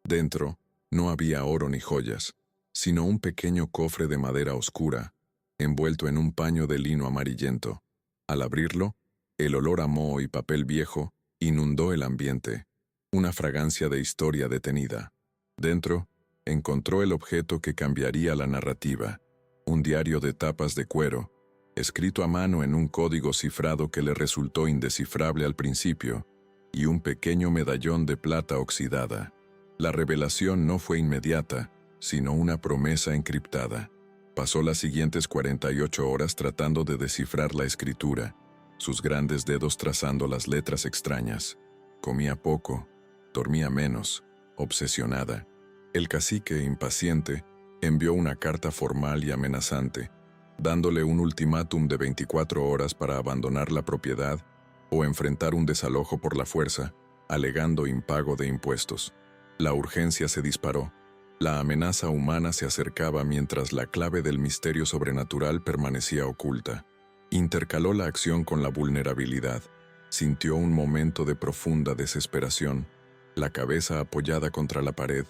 Dentro, no había oro ni joyas, sino un pequeño cofre de madera oscura, envuelto en un paño de lino amarillento. Al abrirlo, el olor a moho y papel viejo inundó el ambiente, una fragancia de historia detenida. Dentro, encontró el objeto que cambiaría la narrativa, un diario de tapas de cuero, escrito a mano en un código cifrado que le resultó indescifrable al principio, y un pequeño medallón de plata oxidada. La revelación no fue inmediata, sino una promesa encriptada. Pasó las siguientes 48 horas tratando de descifrar la escritura, sus grandes dedos trazando las letras extrañas. Comía poco, dormía menos, obsesionada. El cacique, impaciente, envió una carta formal y amenazante, dándole un ultimátum de 24 horas para abandonar la propiedad o enfrentar un desalojo por la fuerza, alegando impago de impuestos. La urgencia se disparó. La amenaza humana se acercaba mientras la clave del misterio sobrenatural permanecía oculta. Intercaló la acción con la vulnerabilidad. Sintió un momento de profunda desesperación, la cabeza apoyada contra la pared,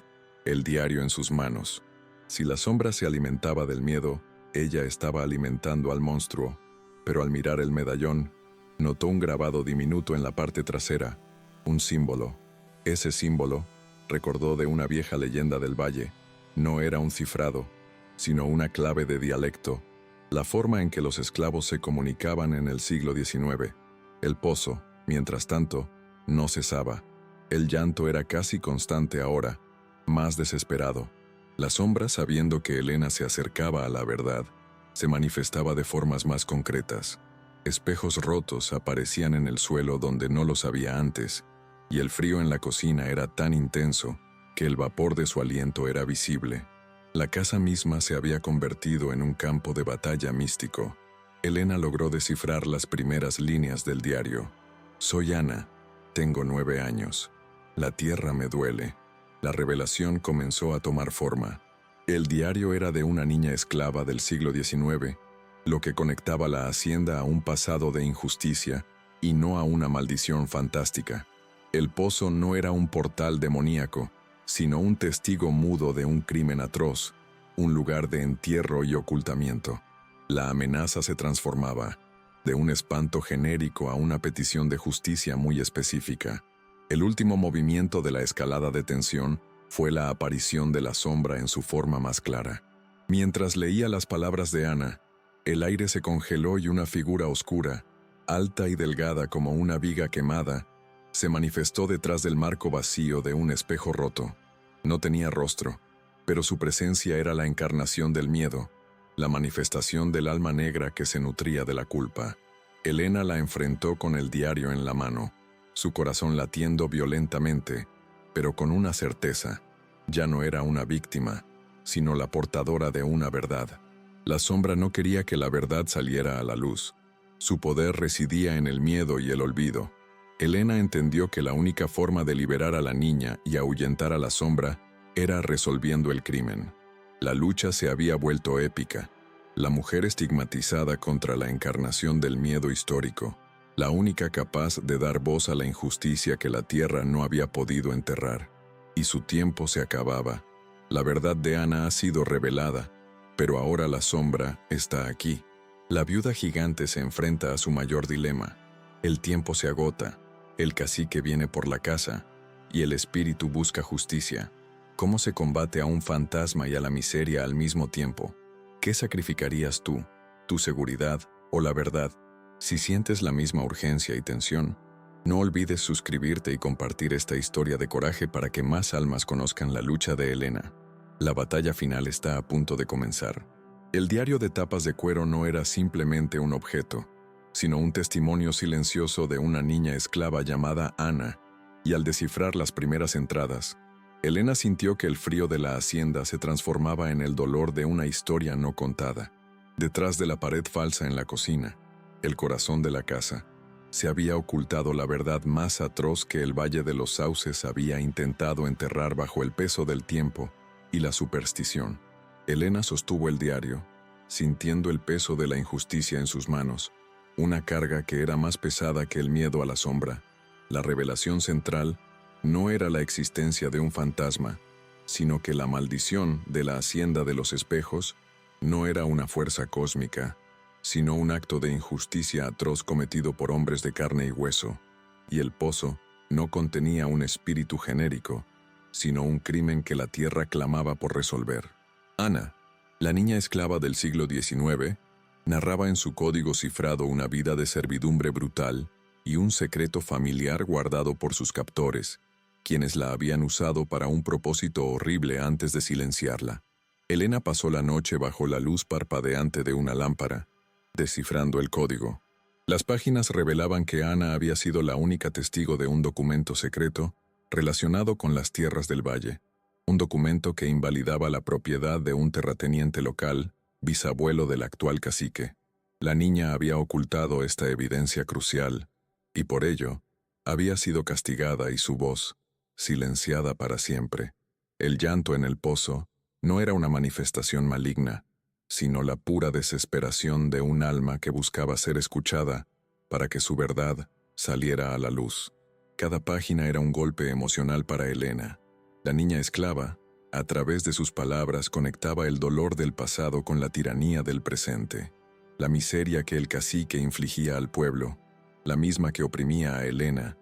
el diario en sus manos. Si la sombra se alimentaba del miedo, ella estaba alimentando al monstruo, pero al mirar el medallón, notó un grabado diminuto en la parte trasera, un símbolo. Ese símbolo, recordó de una vieja leyenda del valle, no era un cifrado, sino una clave de dialecto, la forma en que los esclavos se comunicaban en el siglo XIX. El pozo, mientras tanto, no cesaba. El llanto era casi constante ahora, más desesperado. La sombra, sabiendo que Elena se acercaba a la verdad, se manifestaba de formas más concretas. Espejos rotos aparecían en el suelo donde no los había antes, y el frío en la cocina era tan intenso que el vapor de su aliento era visible. La casa misma se había convertido en un campo de batalla místico. Elena logró descifrar las primeras líneas del diario. Soy Ana, tengo 9 años. La tierra me duele. La revelación comenzó a tomar forma. El diario era de una niña esclava del siglo XIX, lo que conectaba la hacienda a un pasado de injusticia y no a una maldición fantástica. El pozo no era un portal demoníaco, sino un testigo mudo de un crimen atroz, un lugar de entierro y ocultamiento. La amenaza se transformaba, de un espanto genérico a una petición de justicia muy específica. El último movimiento de la escalada de tensión fue la aparición de la sombra en su forma más clara. Mientras leía las palabras de Ana, el aire se congeló y una figura oscura, alta y delgada como una viga quemada, se manifestó detrás del marco vacío de un espejo roto. No tenía rostro, pero su presencia era la encarnación del miedo, la manifestación del alma negra que se nutría de la culpa. Elena la enfrentó con el diario en la mano, su corazón latiendo violentamente, pero con una certeza. Ya no era una víctima, sino la portadora de una verdad. La sombra no quería que la verdad saliera a la luz. Su poder residía en el miedo y el olvido. Elena entendió que la única forma de liberar a la niña y ahuyentar a la sombra era resolviendo el crimen. La lucha se había vuelto épica. La mujer estigmatizada contra la encarnación del miedo histórico, la única capaz de dar voz a la injusticia que la tierra no había podido enterrar. Y su tiempo se acababa. La verdad de Ana ha sido revelada, pero ahora la sombra está aquí. La viuda gigante se enfrenta a su mayor dilema. El tiempo se agota, el cacique viene por la casa, y el espíritu busca justicia. ¿Cómo se combate a un fantasma y a la miseria al mismo tiempo? ¿Qué sacrificarías tú, tu seguridad o la verdad? Si sientes la misma urgencia y tensión, no olvides suscribirte y compartir esta historia de coraje para que más almas conozcan la lucha de Elena. La batalla final está a punto de comenzar. El diario de tapas de cuero no era simplemente un objeto, sino un testimonio silencioso de una niña esclava llamada Ana, y al descifrar las primeras entradas, Elena sintió que el frío de la hacienda se transformaba en el dolor de una historia no contada. Detrás de la pared falsa en la cocina, el corazón de la casa, se había ocultado la verdad más atroz que el Valle de los Sauces había intentado enterrar bajo el peso del tiempo y la superstición. Elena sostuvo el diario, sintiendo el peso de la injusticia en sus manos, una carga que era más pesada que el miedo a la sombra. La revelación central no era la existencia de un fantasma, sino que la maldición de la hacienda de los espejos no era una fuerza cósmica, sino un acto de injusticia atroz cometido por hombres de carne y hueso, y el pozo no contenía un espíritu genérico, sino un crimen que la tierra clamaba por resolver. Ana, la niña esclava del siglo XIX, narraba en su código cifrado una vida de servidumbre brutal y un secreto familiar guardado por sus captores, quienes la habían usado para un propósito horrible antes de silenciarla. Elena pasó la noche bajo la luz parpadeante de una lámpara, descifrando el código. Las páginas revelaban que Ana había sido la única testigo de un documento secreto relacionado con las tierras del valle, un documento que invalidaba la propiedad de un terrateniente local, bisabuelo del actual cacique. La niña había ocultado esta evidencia crucial, y por ello, había sido castigada y su voz, silenciada para siempre. El llanto en el pozo no era una manifestación maligna, sino la pura desesperación de un alma que buscaba ser escuchada para que su verdad saliera a la luz. Cada página era un golpe emocional para Elena. La niña esclava, a través de sus palabras, conectaba el dolor del pasado con la tiranía del presente. La miseria que el cacique infligía al pueblo, la misma que oprimía a Elena,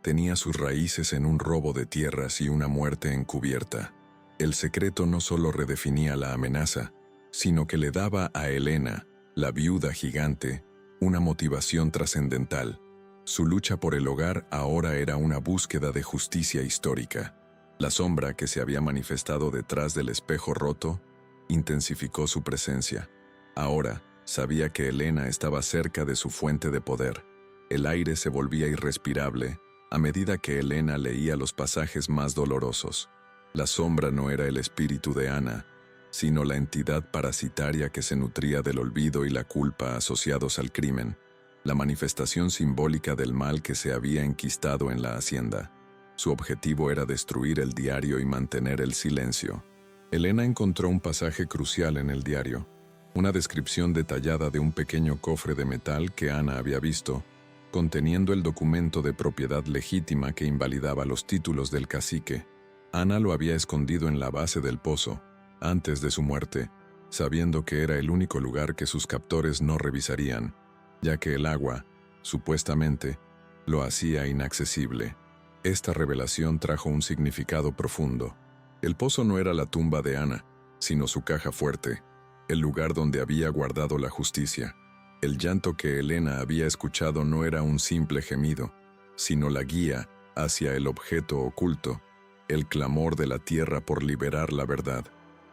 tenía sus raíces en un robo de tierras y una muerte encubierta. El secreto no solo redefinía la amenaza, sino que le daba a Elena, la viuda gigante, una motivación trascendental. Su lucha por el hogar ahora era una búsqueda de justicia histórica. La sombra que se había manifestado detrás del espejo roto intensificó su presencia. Ahora sabía que Elena estaba cerca de su fuente de poder. El aire se volvía irrespirable a medida que Elena leía los pasajes más dolorosos. La sombra no era el espíritu de Ana, sino la entidad parasitaria que se nutría del olvido y la culpa asociados al crimen, la manifestación simbólica del mal que se había enquistado en la hacienda. Su objetivo era destruir el diario y mantener el silencio. Elena encontró un pasaje crucial en el diario, una descripción detallada de un pequeño cofre de metal que Ana había visto, conteniendo el documento de propiedad legítima que invalidaba los títulos del cacique. Ana lo había escondido en la base del pozo, antes de su muerte, sabiendo que era el único lugar que sus captores no revisarían, ya que el agua, supuestamente, lo hacía inaccesible. Esta revelación trajo un significado profundo. El pozo no era la tumba de Ana, sino su caja fuerte, el lugar donde había guardado la justicia. El llanto que Elena había escuchado no era un simple gemido, sino la guía hacia el objeto oculto, el clamor de la tierra por liberar la verdad.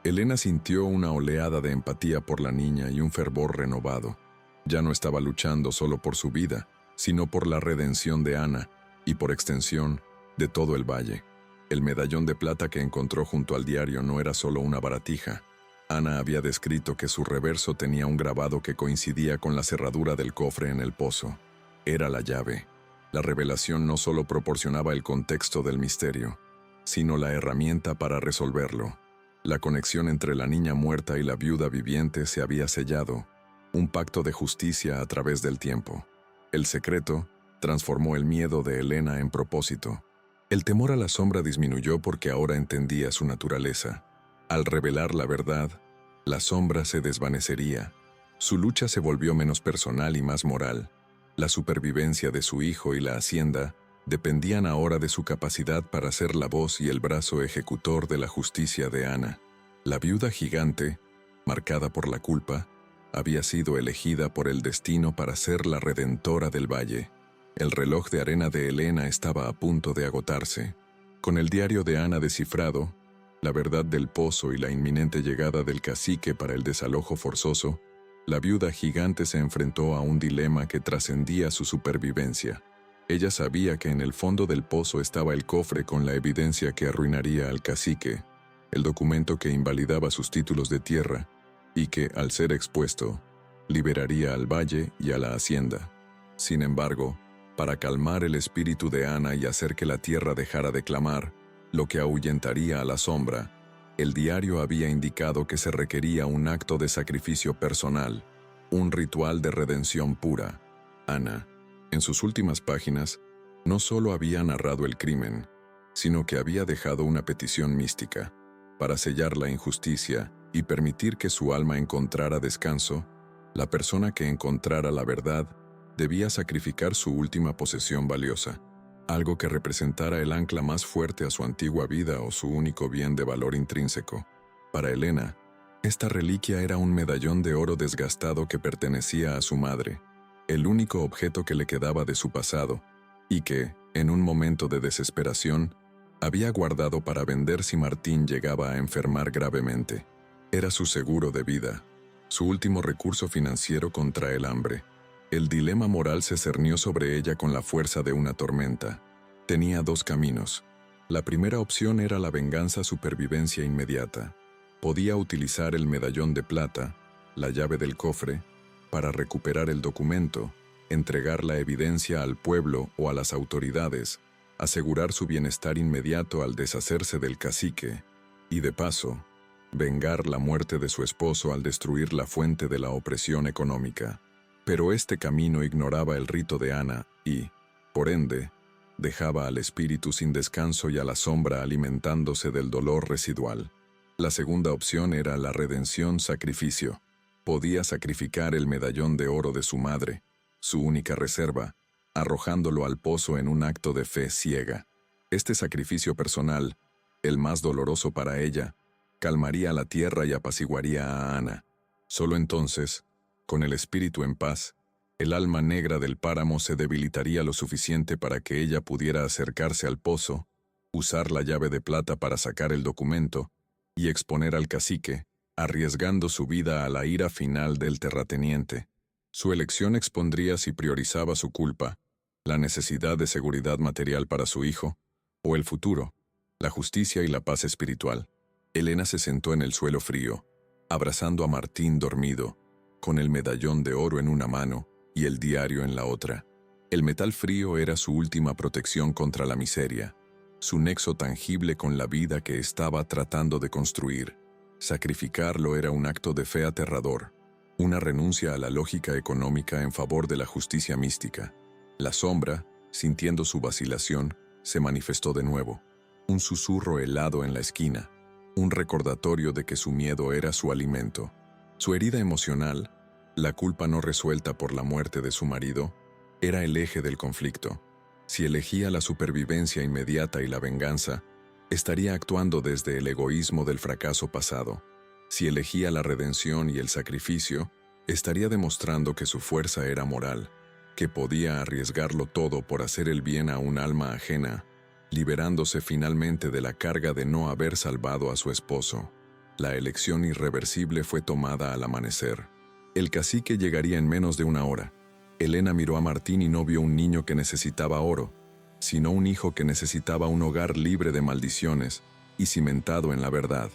Elena sintió una oleada de empatía por la niña y un fervor renovado. Ya no estaba luchando solo por su vida, sino por la redención de Ana y, por extensión, de todo el valle. El medallón de plata que encontró junto al diario no era solo una baratija. Ana había descrito que su reverso tenía un grabado que coincidía con la cerradura del cofre en el pozo. Era la llave. La revelación no solo proporcionaba el contexto del misterio, sino la herramienta para resolverlo. La conexión entre la niña muerta y la viuda viviente se había sellado, un pacto de justicia a través del tiempo. El secreto transformó el miedo de Elena en propósito. El temor a la sombra disminuyó porque ahora entendía su naturaleza. Al revelar la verdad, la sombra se desvanecería. Su lucha se volvió menos personal y más moral. La supervivencia de su hijo y la hacienda dependían ahora de su capacidad para ser la voz y el brazo ejecutor de la justicia de Ana. La viuda gigante, marcada por la culpa, había sido elegida por el destino para ser la redentora del valle. El reloj de arena de Elena estaba a punto de agotarse. Con el diario de Ana descifrado, la verdad del pozo y la inminente llegada del cacique para el desalojo forzoso, la viuda gigante se enfrentó a un dilema que trascendía su supervivencia. Ella sabía que en el fondo del pozo estaba el cofre con la evidencia que arruinaría al cacique, el documento que invalidaba sus títulos de tierra y que, al ser expuesto, liberaría al valle y a la hacienda. Sin embargo, para calmar el espíritu de Ana y hacer que la tierra dejara de clamar, lo que ahuyentaría a la sombra, el diario había indicado que se requería un acto de sacrificio personal, un ritual de redención pura. Ana, en sus últimas páginas, no solo había narrado el crimen, sino que había dejado una petición mística para sellar la injusticia y permitir que su alma encontrara descanso. La persona que encontrara la verdad debía sacrificar su última posesión valiosa, algo que representara el ancla más fuerte a su antigua vida o su único bien de valor intrínseco. Para Elena, esta reliquia era un medallón de oro desgastado que pertenecía a su madre, el único objeto que le quedaba de su pasado, y que, en un momento de desesperación, había guardado para vender si Martín llegaba a enfermar gravemente. Era su seguro de vida, su último recurso financiero contra el hambre. El dilema moral se cernió sobre ella con la fuerza de una tormenta. Tenía dos caminos. La primera opción era la venganza-supervivencia inmediata. Podía utilizar el medallón de plata, la llave del cofre, para recuperar el documento, entregar la evidencia al pueblo o a las autoridades, asegurar su bienestar inmediato al deshacerse del cacique, y de paso, vengar la muerte de su esposo al destruir la fuente de la opresión económica. Pero este camino ignoraba el rito de Ana y, por ende, dejaba al espíritu sin descanso y a la sombra alimentándose del dolor residual. La segunda opción era la redención-sacrificio. Podía sacrificar el medallón de oro de su madre, su única reserva, arrojándolo al pozo en un acto de fe ciega. Este sacrificio personal, el más doloroso para ella, calmaría la tierra y apaciguaría a Ana. Solo entonces, con el espíritu en paz, el alma negra del páramo se debilitaría lo suficiente para que ella pudiera acercarse al pozo, usar la llave de plata para sacar el documento y exponer al cacique, arriesgando su vida a la ira final del terrateniente. Su elección expondría si priorizaba su culpa, la necesidad de seguridad material para su hijo, o el futuro, la justicia y la paz espiritual. Elena se sentó en el suelo frío, abrazando a Martín dormido, con el medallón de oro en una mano y el diario en la otra. El metal frío era su última protección contra la miseria, su nexo tangible con la vida que estaba tratando de construir. Sacrificarlo era un acto de fe aterrador, una renuncia a la lógica económica en favor de la justicia mística. La sombra, sintiendo su vacilación, se manifestó de nuevo. Un susurro helado en la esquina, un recordatorio de que su miedo era su alimento. Su herida emocional, la culpa no resuelta por la muerte de su marido, era el eje del conflicto. Si elegía la supervivencia inmediata y la venganza, estaría actuando desde el egoísmo del fracaso pasado. Si elegía la redención y el sacrificio, estaría demostrando que su fuerza era moral, que podía arriesgarlo todo por hacer el bien a un alma ajena, liberándose finalmente de la carga de no haber salvado a su esposo. La elección irreversible fue tomada al amanecer. El cacique llegaría en menos de una hora. Elena miró a Martín y no vio un niño que necesitaba oro, sino un hijo que necesitaba un hogar libre de maldiciones y cimentado en la verdad.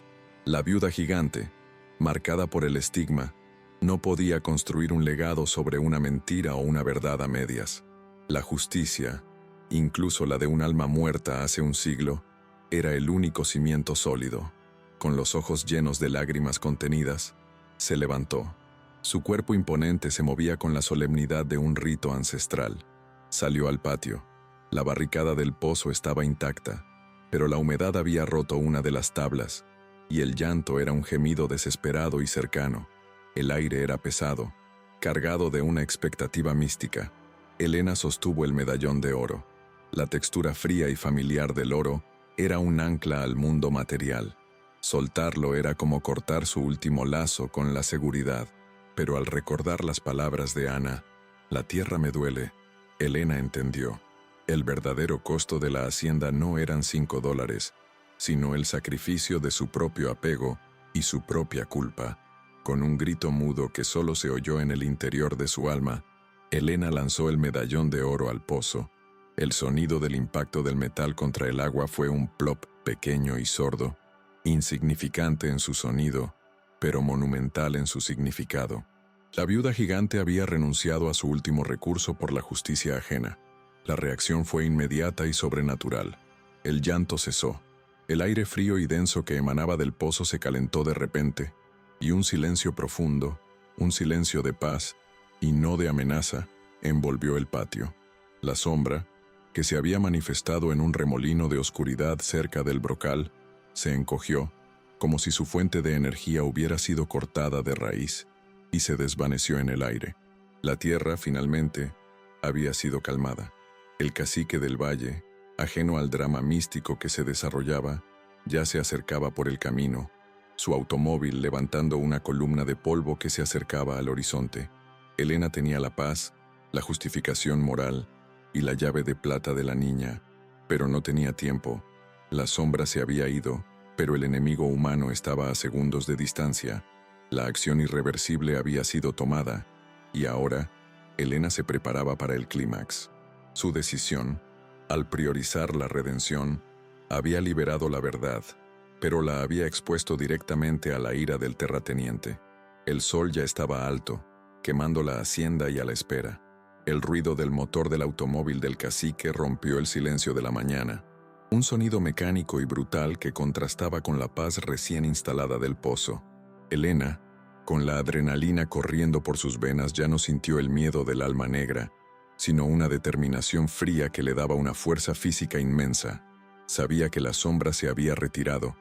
La viuda gigante, marcada por el estigma, no podía construir un legado sobre una mentira o una verdad a medias. La justicia, incluso la de un alma muerta hace un siglo, era el único cimiento sólido. Con los ojos llenos de lágrimas contenidas, se levantó. Su cuerpo imponente se movía con la solemnidad de un rito ancestral. Salió al patio. La barricada del pozo estaba intacta, pero la humedad había roto una de las tablas, y el llanto era un gemido desesperado y cercano. El aire era pesado, cargado de una expectativa mística. Elena sostuvo el medallón de oro. La textura fría y familiar del oro era un ancla al mundo material. Soltarlo era como cortar su último lazo con la seguridad. Pero al recordar las palabras de Ana, «La tierra me duele», Elena entendió. El verdadero costo de la hacienda no eran $5, sino el sacrificio de su propio apego y su propia culpa. Con un grito mudo que solo se oyó en el interior de su alma, Elena lanzó el medallón de oro al pozo. El sonido del impacto del metal contra el agua fue un plop pequeño y sordo, insignificante en su sonido, pero monumental en su significado. La viuda gigante había renunciado a su último recurso por la justicia ajena. La reacción fue inmediata y sobrenatural. El llanto cesó. El aire frío y denso que emanaba del pozo se calentó de repente, y un silencio profundo, un silencio de paz y no de amenaza, envolvió el patio. La sombra, que se había manifestado en un remolino de oscuridad cerca del brocal, se encogió, como si su fuente de energía hubiera sido cortada de raíz, y se desvaneció en el aire. La tierra, finalmente, había sido calmada. El cacique del valle, ajeno al drama místico que se desarrollaba, ya se acercaba por el camino, su automóvil levantando una columna de polvo que se acercaba al horizonte. Elena tenía la paz, la justificación moral y la llave de plata de la niña, pero no tenía tiempo. La sombra se había ido, pero el enemigo humano estaba a segundos de distancia. La acción irreversible había sido tomada, y ahora, Elena se preparaba para el clímax. Su decisión, al priorizar la redención, había liberado la verdad, pero la había expuesto directamente a la ira del terrateniente. El sol ya estaba alto, quemando la hacienda y a la espera. El ruido del motor del automóvil del cacique rompió el silencio de la mañana, un sonido mecánico y brutal que contrastaba con la paz recién instalada del pozo. Elena, con la adrenalina corriendo por sus venas, ya no sintió el miedo del alma negra, sino una determinación fría que le daba una fuerza física inmensa. Sabía que la sombra se había retirado,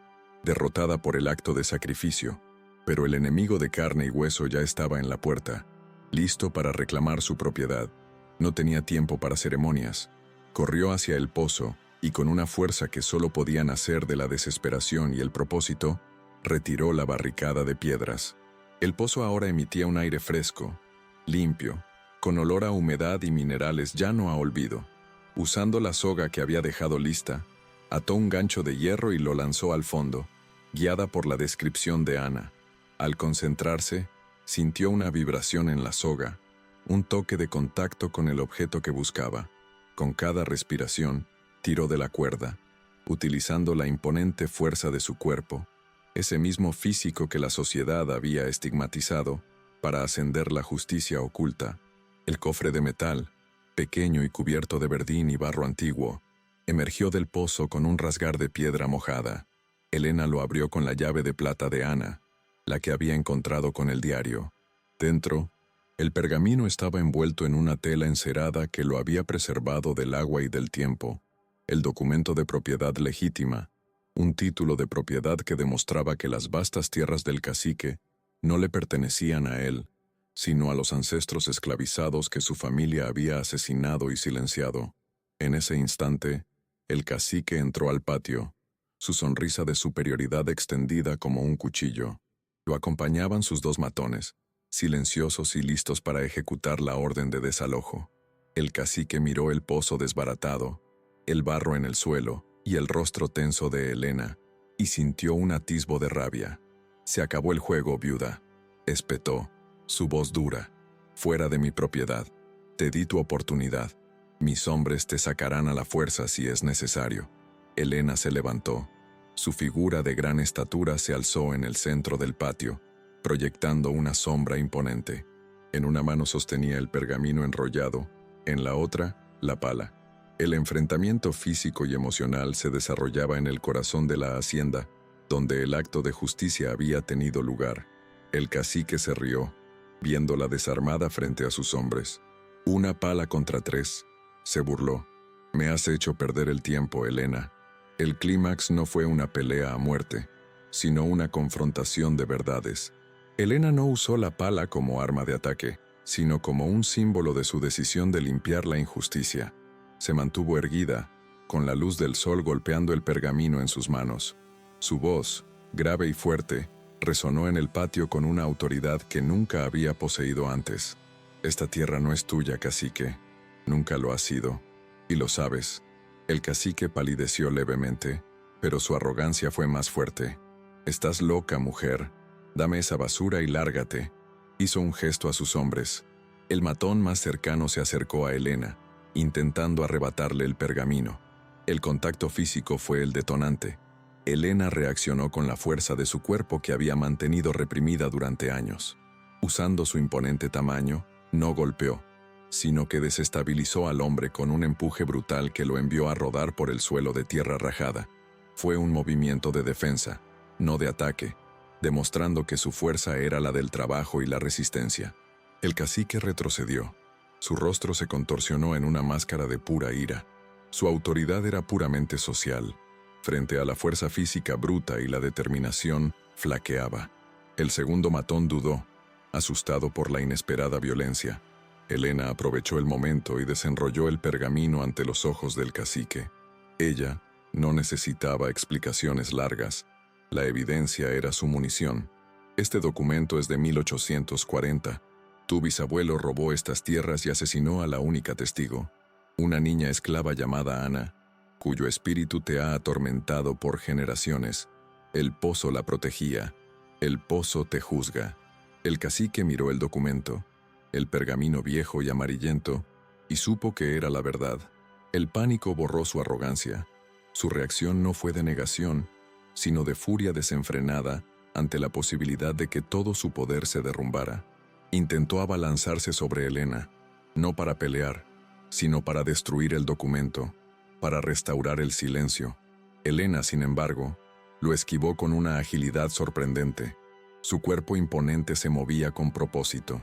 derrotada por el acto de sacrificio, pero el enemigo de carne y hueso ya estaba en la puerta, listo para reclamar su propiedad. No tenía tiempo para ceremonias. Corrió hacia el pozo y, con una fuerza que solo podía nacer de la desesperación y el propósito, retiró la barricada de piedras. El pozo ahora emitía un aire fresco, limpio, con olor a humedad y minerales, ya no a olvido. Usando la soga que había dejado lista, ató un gancho de hierro y lo lanzó al fondo, guiada por la descripción de Ana. Al concentrarse, sintió una vibración en la soga, un toque de contacto con el objeto que buscaba. Con cada respiración, tiró de la cuerda, utilizando la imponente fuerza de su cuerpo, ese mismo físico que la sociedad había estigmatizado, para ascender la justicia oculta. El cofre de metal, pequeño y cubierto de verdín y barro antiguo, emergió del pozo con un rasgar de piedra mojada. Elena lo abrió con la llave de plata de Ana, la que había encontrado con el diario. Dentro, el pergamino estaba envuelto en una tela encerada que lo había preservado del agua y del tiempo. El documento de propiedad legítima, un título de propiedad que demostraba que las vastas tierras del cacique no le pertenecían a él, sino a los ancestros esclavizados que su familia había asesinado y silenciado. En ese instante, el cacique entró al patio, su sonrisa de superioridad extendida como un cuchillo. Lo acompañaban sus dos matones, silenciosos y listos para ejecutar la orden de desalojo. El cacique miró el pozo desbaratado, el barro en el suelo y el rostro tenso de Elena, y sintió un atisbo de rabia. «Se acabó el juego, viuda», espetó, su voz dura. «Fuera de mi propiedad. Te di tu oportunidad. Mis hombres te sacarán a la fuerza si es necesario». Elena se levantó. Su figura de gran estatura se alzó en el centro del patio, proyectando una sombra imponente. En una mano sostenía el pergamino enrollado, en la otra, la pala. El enfrentamiento físico y emocional se desarrollaba en el corazón de la hacienda, donde el acto de justicia había tenido lugar. El cacique se rió, viéndola desarmada frente a sus hombres. «Una pala contra 3», se burló. «Me has hecho perder el tiempo, Elena». El clímax no fue una pelea a muerte, sino una confrontación de verdades. Elena no usó la pala como arma de ataque, sino como un símbolo de su decisión de limpiar la injusticia. Se mantuvo erguida, con la luz del sol golpeando el pergamino en sus manos. Su voz, grave y fuerte, resonó en el patio con una autoridad que nunca había poseído antes. «Esta tierra no es tuya, cacique. Nunca lo ha sido. Y lo sabes». El cacique palideció levemente, pero su arrogancia fue más fuerte. «Estás loca, mujer. Dame esa basura y lárgate». Hizo un gesto a sus hombres. El matón más cercano se acercó a Elena, intentando arrebatarle el pergamino. El contacto físico fue el detonante. Elena reaccionó con la fuerza de su cuerpo que había mantenido reprimida durante años. Usando su imponente tamaño, no golpeó, sino que desestabilizó al hombre con un empuje brutal que lo envió a rodar por el suelo de tierra rajada. Fue un movimiento de defensa, no de ataque, demostrando que su fuerza era la del trabajo y la resistencia. El cacique retrocedió, Su rostro se contorsionó en una máscara de pura ira. Su autoridad era puramente social. Frente a la fuerza física bruta y la determinación, flaqueaba. El segundo matón dudó, asustado por la inesperada violencia. Elena aprovechó el momento y desenrolló el pergamino ante los ojos del cacique. Ella no necesitaba explicaciones largas. La evidencia era su munición. Este documento es de 1840. Tu bisabuelo robó estas tierras y asesinó a la única testigo, una niña esclava llamada Ana, cuyo espíritu te ha atormentado por generaciones. El pozo la protegía. El pozo te juzga. El cacique miró el documento, el pergamino viejo y amarillento, y supo que era la verdad. El pánico borró su arrogancia. Su reacción no fue de negación, sino de furia desenfrenada ante la posibilidad de que todo su poder se derrumbara. Intentó abalanzarse sobre Elena, no para pelear, sino para destruir el documento, para restaurar el silencio. Elena, sin embargo, lo esquivó con una agilidad sorprendente. Su cuerpo imponente se movía con propósito.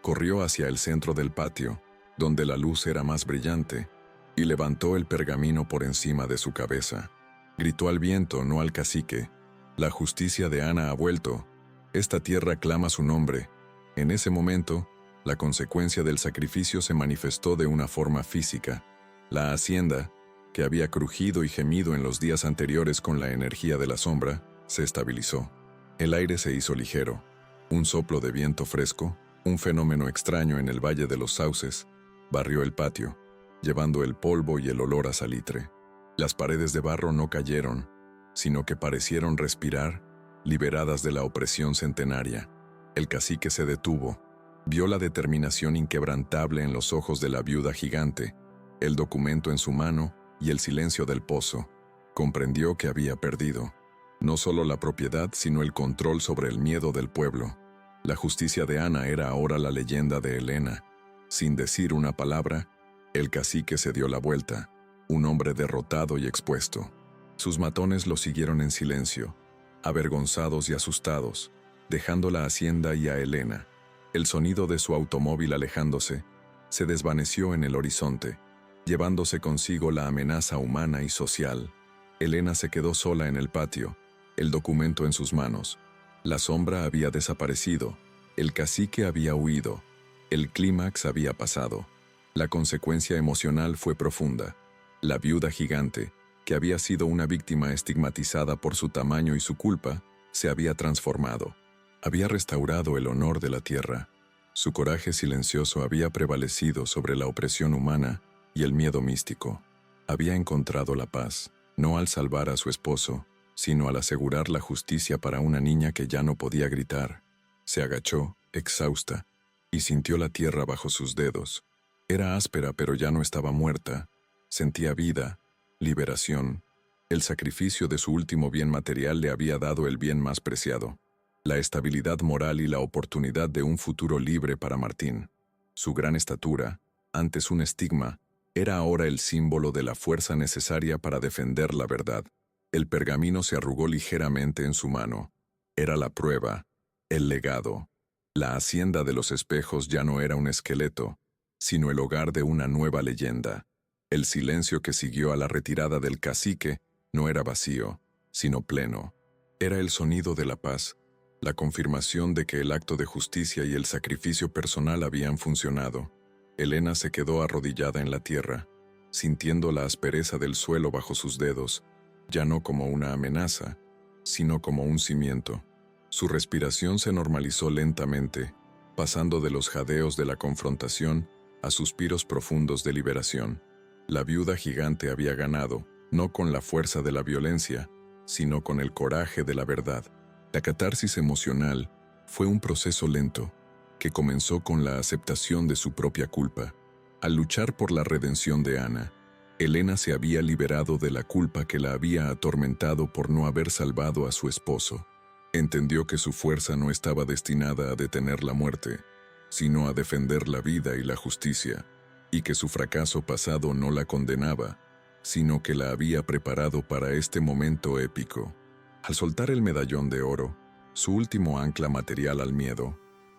Corrió hacia el centro del patio, donde la luz era más brillante, y levantó el pergamino por encima de su cabeza. Gritó al viento, no al cacique: «La justicia de Ana ha vuelto. Esta tierra clama su nombre». En ese momento, la consecuencia del sacrificio se manifestó de una forma física. La hacienda, que había crujido y gemido en los días anteriores con la energía de la sombra, se estabilizó. El aire se hizo ligero. Un soplo de viento fresco, un fenómeno extraño en el Valle de los Sauces, barrió el patio, llevando el polvo y el olor a salitre. Las paredes de barro no cayeron, sino que parecieron respirar, liberadas de la opresión centenaria. El cacique se detuvo, vio la determinación inquebrantable en los ojos de la viuda gigante, el documento en su mano y el silencio del pozo. Comprendió que había perdido, no solo la propiedad, sino el control sobre el miedo del pueblo. La justicia de Ana era ahora la leyenda de Elena. Sin decir una palabra, el cacique se dio la vuelta, un hombre derrotado y expuesto. Sus matones lo siguieron en silencio, avergonzados y asustados, dejando la hacienda y a Elena. El sonido de su automóvil alejándose se desvaneció en el horizonte, llevándose consigo la amenaza humana y social. Elena se quedó sola en el patio, el documento en sus manos. La sombra había desaparecido, el cacique había huido, el clímax había pasado. La consecuencia emocional fue profunda. La viuda gigante, que había sido una víctima estigmatizada por su tamaño y su culpa, se había transformado. Había restaurado el honor de la tierra. Su coraje silencioso había prevalecido sobre la opresión humana y el miedo místico. Había encontrado la paz, no al salvar a su esposo, sino al asegurar la justicia para una niña que ya no podía gritar. Se agachó, exhausta, y sintió la tierra bajo sus dedos. Era áspera, pero ya no estaba muerta. Sentía vida, liberación. El sacrificio de su último bien material le había dado el bien más preciado: la estabilidad moral y la oportunidad de un futuro libre para Martín. Su gran estatura, antes un estigma, era ahora el símbolo de la fuerza necesaria para defender la verdad. El pergamino se arrugó ligeramente en su mano. Era la prueba, el legado. La hacienda de los espejos ya no era un esqueleto, sino el hogar de una nueva leyenda. El silencio que siguió a la retirada del cacique no era vacío, sino pleno. Era el sonido de la paz, la confirmación de que el acto de justicia y el sacrificio personal habían funcionado. Elena se quedó arrodillada en la tierra, sintiendo la aspereza del suelo bajo sus dedos, ya no como una amenaza, sino como un cimiento. Su respiración se normalizó lentamente, pasando de los jadeos de la confrontación a suspiros profundos de liberación. La viuda gigante había ganado, no con la fuerza de la violencia, sino con el coraje de la verdad. La catarsis emocional fue un proceso lento, que comenzó con la aceptación de su propia culpa. Al luchar por la redención de Ana, Elena se había liberado de la culpa que la había atormentado por no haber salvado a su esposo. Entendió que su fuerza no estaba destinada a detener la muerte, sino a defender la vida y la justicia, y que su fracaso pasado no la condenaba, sino que la había preparado para este momento épico. Al soltar el medallón de oro, su último ancla material al miedo,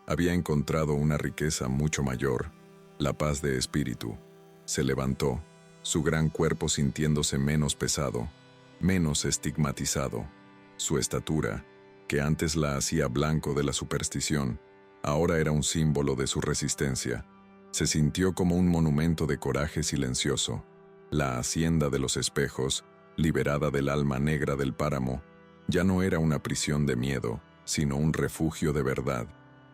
había encontrado una riqueza mucho mayor, la paz de espíritu. Se levantó, su gran cuerpo sintiéndose menos pesado, menos estigmatizado. Su estatura, que antes la hacía blanco de la superstición, ahora era un símbolo de su resistencia. Se sintió como un monumento de coraje silencioso. La hacienda de los espejos, liberada del alma negra del páramo, ya no era una prisión de miedo, sino un refugio de verdad.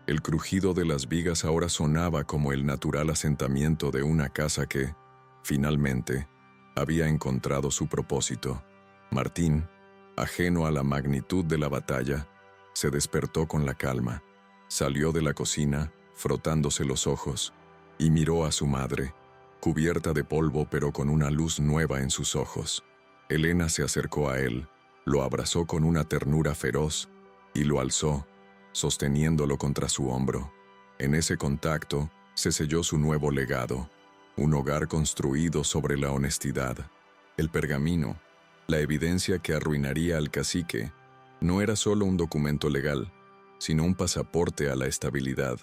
El crujido de las vigas ahora sonaba como el natural asentamiento de una casa que, finalmente, había encontrado su propósito. Martín, ajeno a la magnitud de la batalla, se despertó con la calma. Salió de la cocina, frotándose los ojos, y miró a su madre, cubierta de polvo pero con una luz nueva en sus ojos. Elena se acercó a él, lo abrazó con una ternura feroz y lo alzó, sosteniéndolo contra su hombro. En ese contacto se selló su nuevo legado, un hogar construido sobre la honestidad. El pergamino, la evidencia que arruinaría al cacique, no era solo un documento legal, sino un pasaporte a la estabilidad.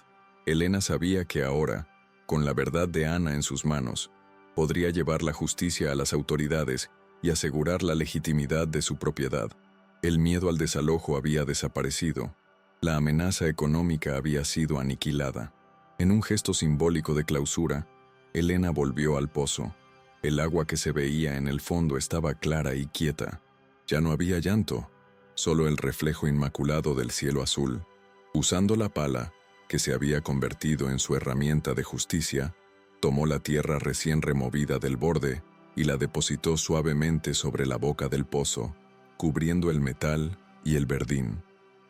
Elena sabía que ahora, con la verdad de Ana en sus manos, podría llevar la justicia a las autoridades y asegurar la legitimidad de su propiedad. El miedo al desalojo había desaparecido. La amenaza económica había sido aniquilada. En un gesto simbólico de clausura, Elena volvió al pozo. El agua que se veía en el fondo estaba clara y quieta. Ya no había llanto, solo el reflejo inmaculado del cielo azul. Usando la pala, que se había convertido en su herramienta de justicia, tomó la tierra recién removida del borde y la depositó suavemente sobre la boca del pozo, cubriendo el metal y el verdín.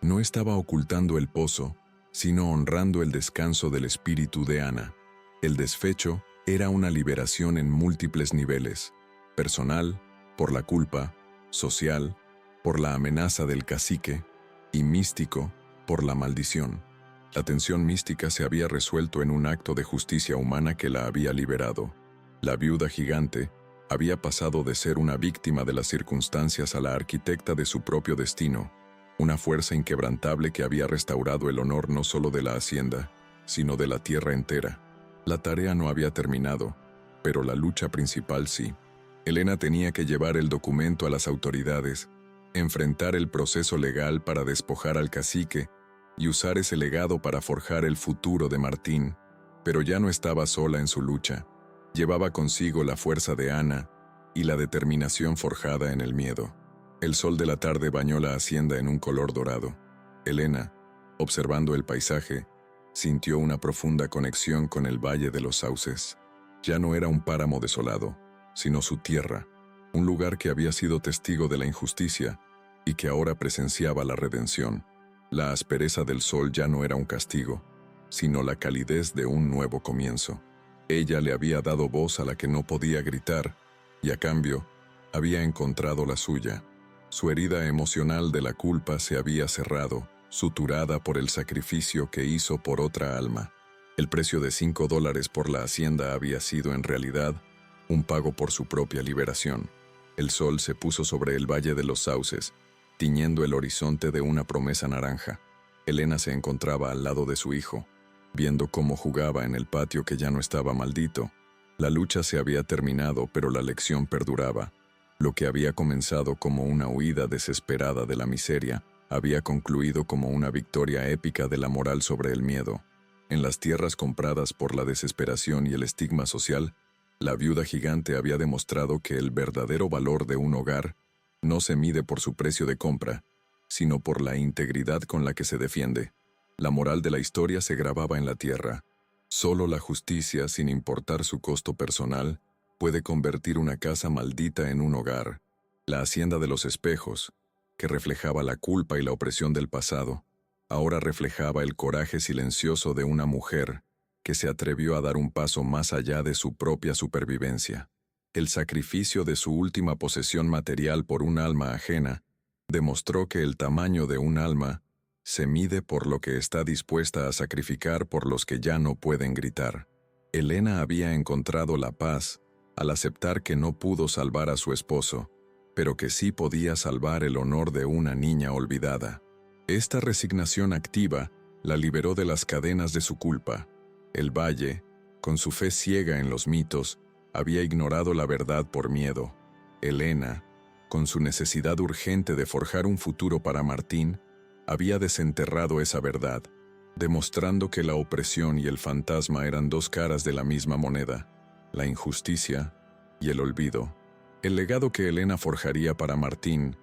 No estaba ocultando el pozo, sino honrando el descanso del espíritu de Ana. El desfecho era una liberación en múltiples niveles: personal, por la culpa; social, por la amenaza del cacique; y místico, por la maldición. La tensión mística se había resuelto en un acto de justicia humana que la había liberado. La viuda gigante había pasado de ser una víctima de las circunstancias a la arquitecta de su propio destino, una fuerza inquebrantable que había restaurado el honor no solo de la hacienda, sino de la tierra entera. La tarea no había terminado, pero la lucha principal sí. Elena tenía que llevar el documento a las autoridades, enfrentar el proceso legal para despojar al cacique y usar ese legado para forjar el futuro de Martín. Pero ya no estaba sola en su lucha. Llevaba consigo la fuerza de Ana y la determinación forjada en el miedo. El sol de la tarde bañó la hacienda en un color dorado. Elena, observando el paisaje, sintió una profunda conexión con el Valle de los Sauces. Ya no era un páramo desolado, sino su tierra, un lugar que había sido testigo de la injusticia y que ahora presenciaba la redención. La aspereza del sol ya no era un castigo, sino la calidez de un nuevo comienzo. Ella le había dado voz a la que no podía gritar, y a cambio, había encontrado la suya. Su herida emocional de la culpa se había cerrado, suturada por el sacrificio que hizo por otra alma. El precio de $5 por la hacienda había sido en realidad un pago por su propia liberación. El sol se puso sobre el Valle de los Sauces, tiñendo el horizonte de una promesa naranja. Elena se encontraba al lado de su hijo, viendo cómo jugaba en el patio que ya no estaba maldito. La lucha se había terminado, pero la lección perduraba. Lo que había comenzado como una huida desesperada de la miseria, había concluido como una victoria épica de la moral sobre el miedo. En las tierras compradas por la desesperación y el estigma social, la viuda gigante había demostrado que el verdadero valor de un hogar no se mide por su precio de compra, sino por la integridad con la que se defiende. La moral de la historia se grababa en la tierra. Solo la justicia, sin importar su costo personal, puede convertir una casa maldita en un hogar. La hacienda de los espejos, que reflejaba la culpa y la opresión del pasado, ahora reflejaba el coraje silencioso de una mujer que se atrevió a dar un paso más allá de su propia supervivencia. El sacrificio de su última posesión material por un alma ajena demostró que el tamaño de un alma se mide por lo que está dispuesta a sacrificar por los que ya no pueden gritar. Elena había encontrado la paz al aceptar que no pudo salvar a su esposo, pero que sí podía salvar el honor de una niña olvidada. Esta resignación activa la liberó de las cadenas de su culpa. El valle, Con su fe ciega en los mitos, había ignorado la verdad por miedo. Elena, con su necesidad urgente de forjar un futuro para Martín, había desenterrado esa verdad, demostrando que la opresión y el fantasma eran dos caras de la misma moneda, la injusticia y el olvido. El legado que Elena forjaría para Martín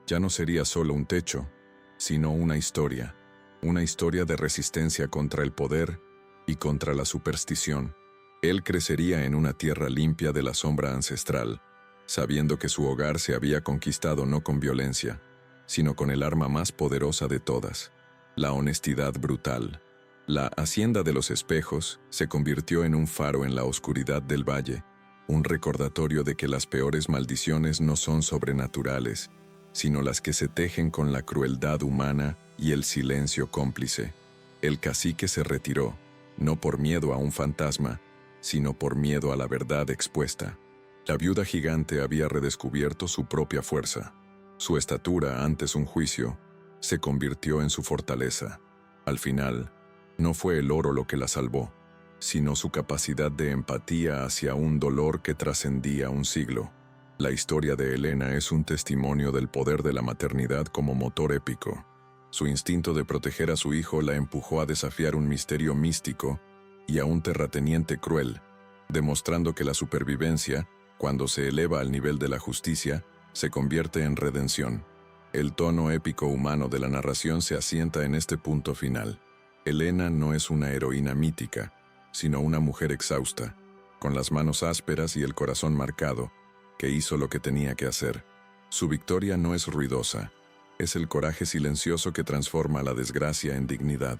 ya no sería solo un techo, sino una historia de resistencia contra el poder y contra la superstición. Él crecería en una tierra limpia de la sombra ancestral, sabiendo que su hogar se había conquistado no con violencia, sino con el arma más poderosa de todas, la honestidad brutal. La Hacienda de los Espejos se convirtió en un faro en la oscuridad del valle, un recordatorio de que las peores maldiciones no son sobrenaturales, sino las que se tejen con la crueldad humana y el silencio cómplice. El cacique se retiró, no por miedo a un fantasma, sino por miedo a la verdad expuesta. La viuda gigante había redescubierto su propia fuerza. Su estatura antes un juicio se convirtió en su fortaleza. Al final, no fue el oro lo que la salvó, sino su capacidad de empatía hacia un dolor que trascendía un siglo. La historia de Elena es un testimonio del poder de la maternidad como motor épico. Su instinto de proteger a su hijo la empujó a desafiar un misterio místico y a un terrateniente cruel, demostrando que la supervivencia, cuando se eleva al nivel de la justicia, se convierte en redención. El tono épico humano de la narración se asienta en este punto final. Elena no es una heroína mítica, sino una mujer exhausta, con las manos ásperas y el corazón marcado, que hizo lo que tenía que hacer. Su victoria no es ruidosa, es el coraje silencioso que transforma la desgracia en dignidad.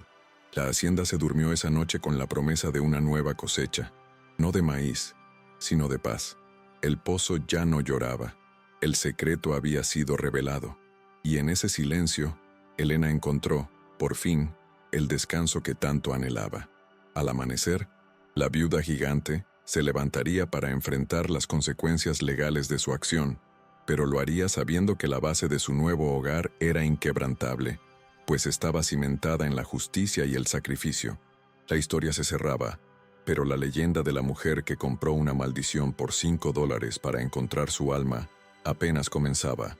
La hacienda se durmió esa noche con la promesa de una nueva cosecha, no de maíz, sino de paz. El pozo ya no lloraba, el secreto había sido revelado, y en ese silencio, Elena encontró, por fin, el descanso que tanto anhelaba. Al amanecer, la viuda gigante se levantaría para enfrentar las consecuencias legales de su acción, pero lo haría sabiendo que la base de su nuevo hogar era inquebrantable, pues estaba cimentada en la justicia y el sacrificio. La historia se cerraba, pero la leyenda de la mujer que compró una maldición por $5 para encontrar su alma apenas comenzaba.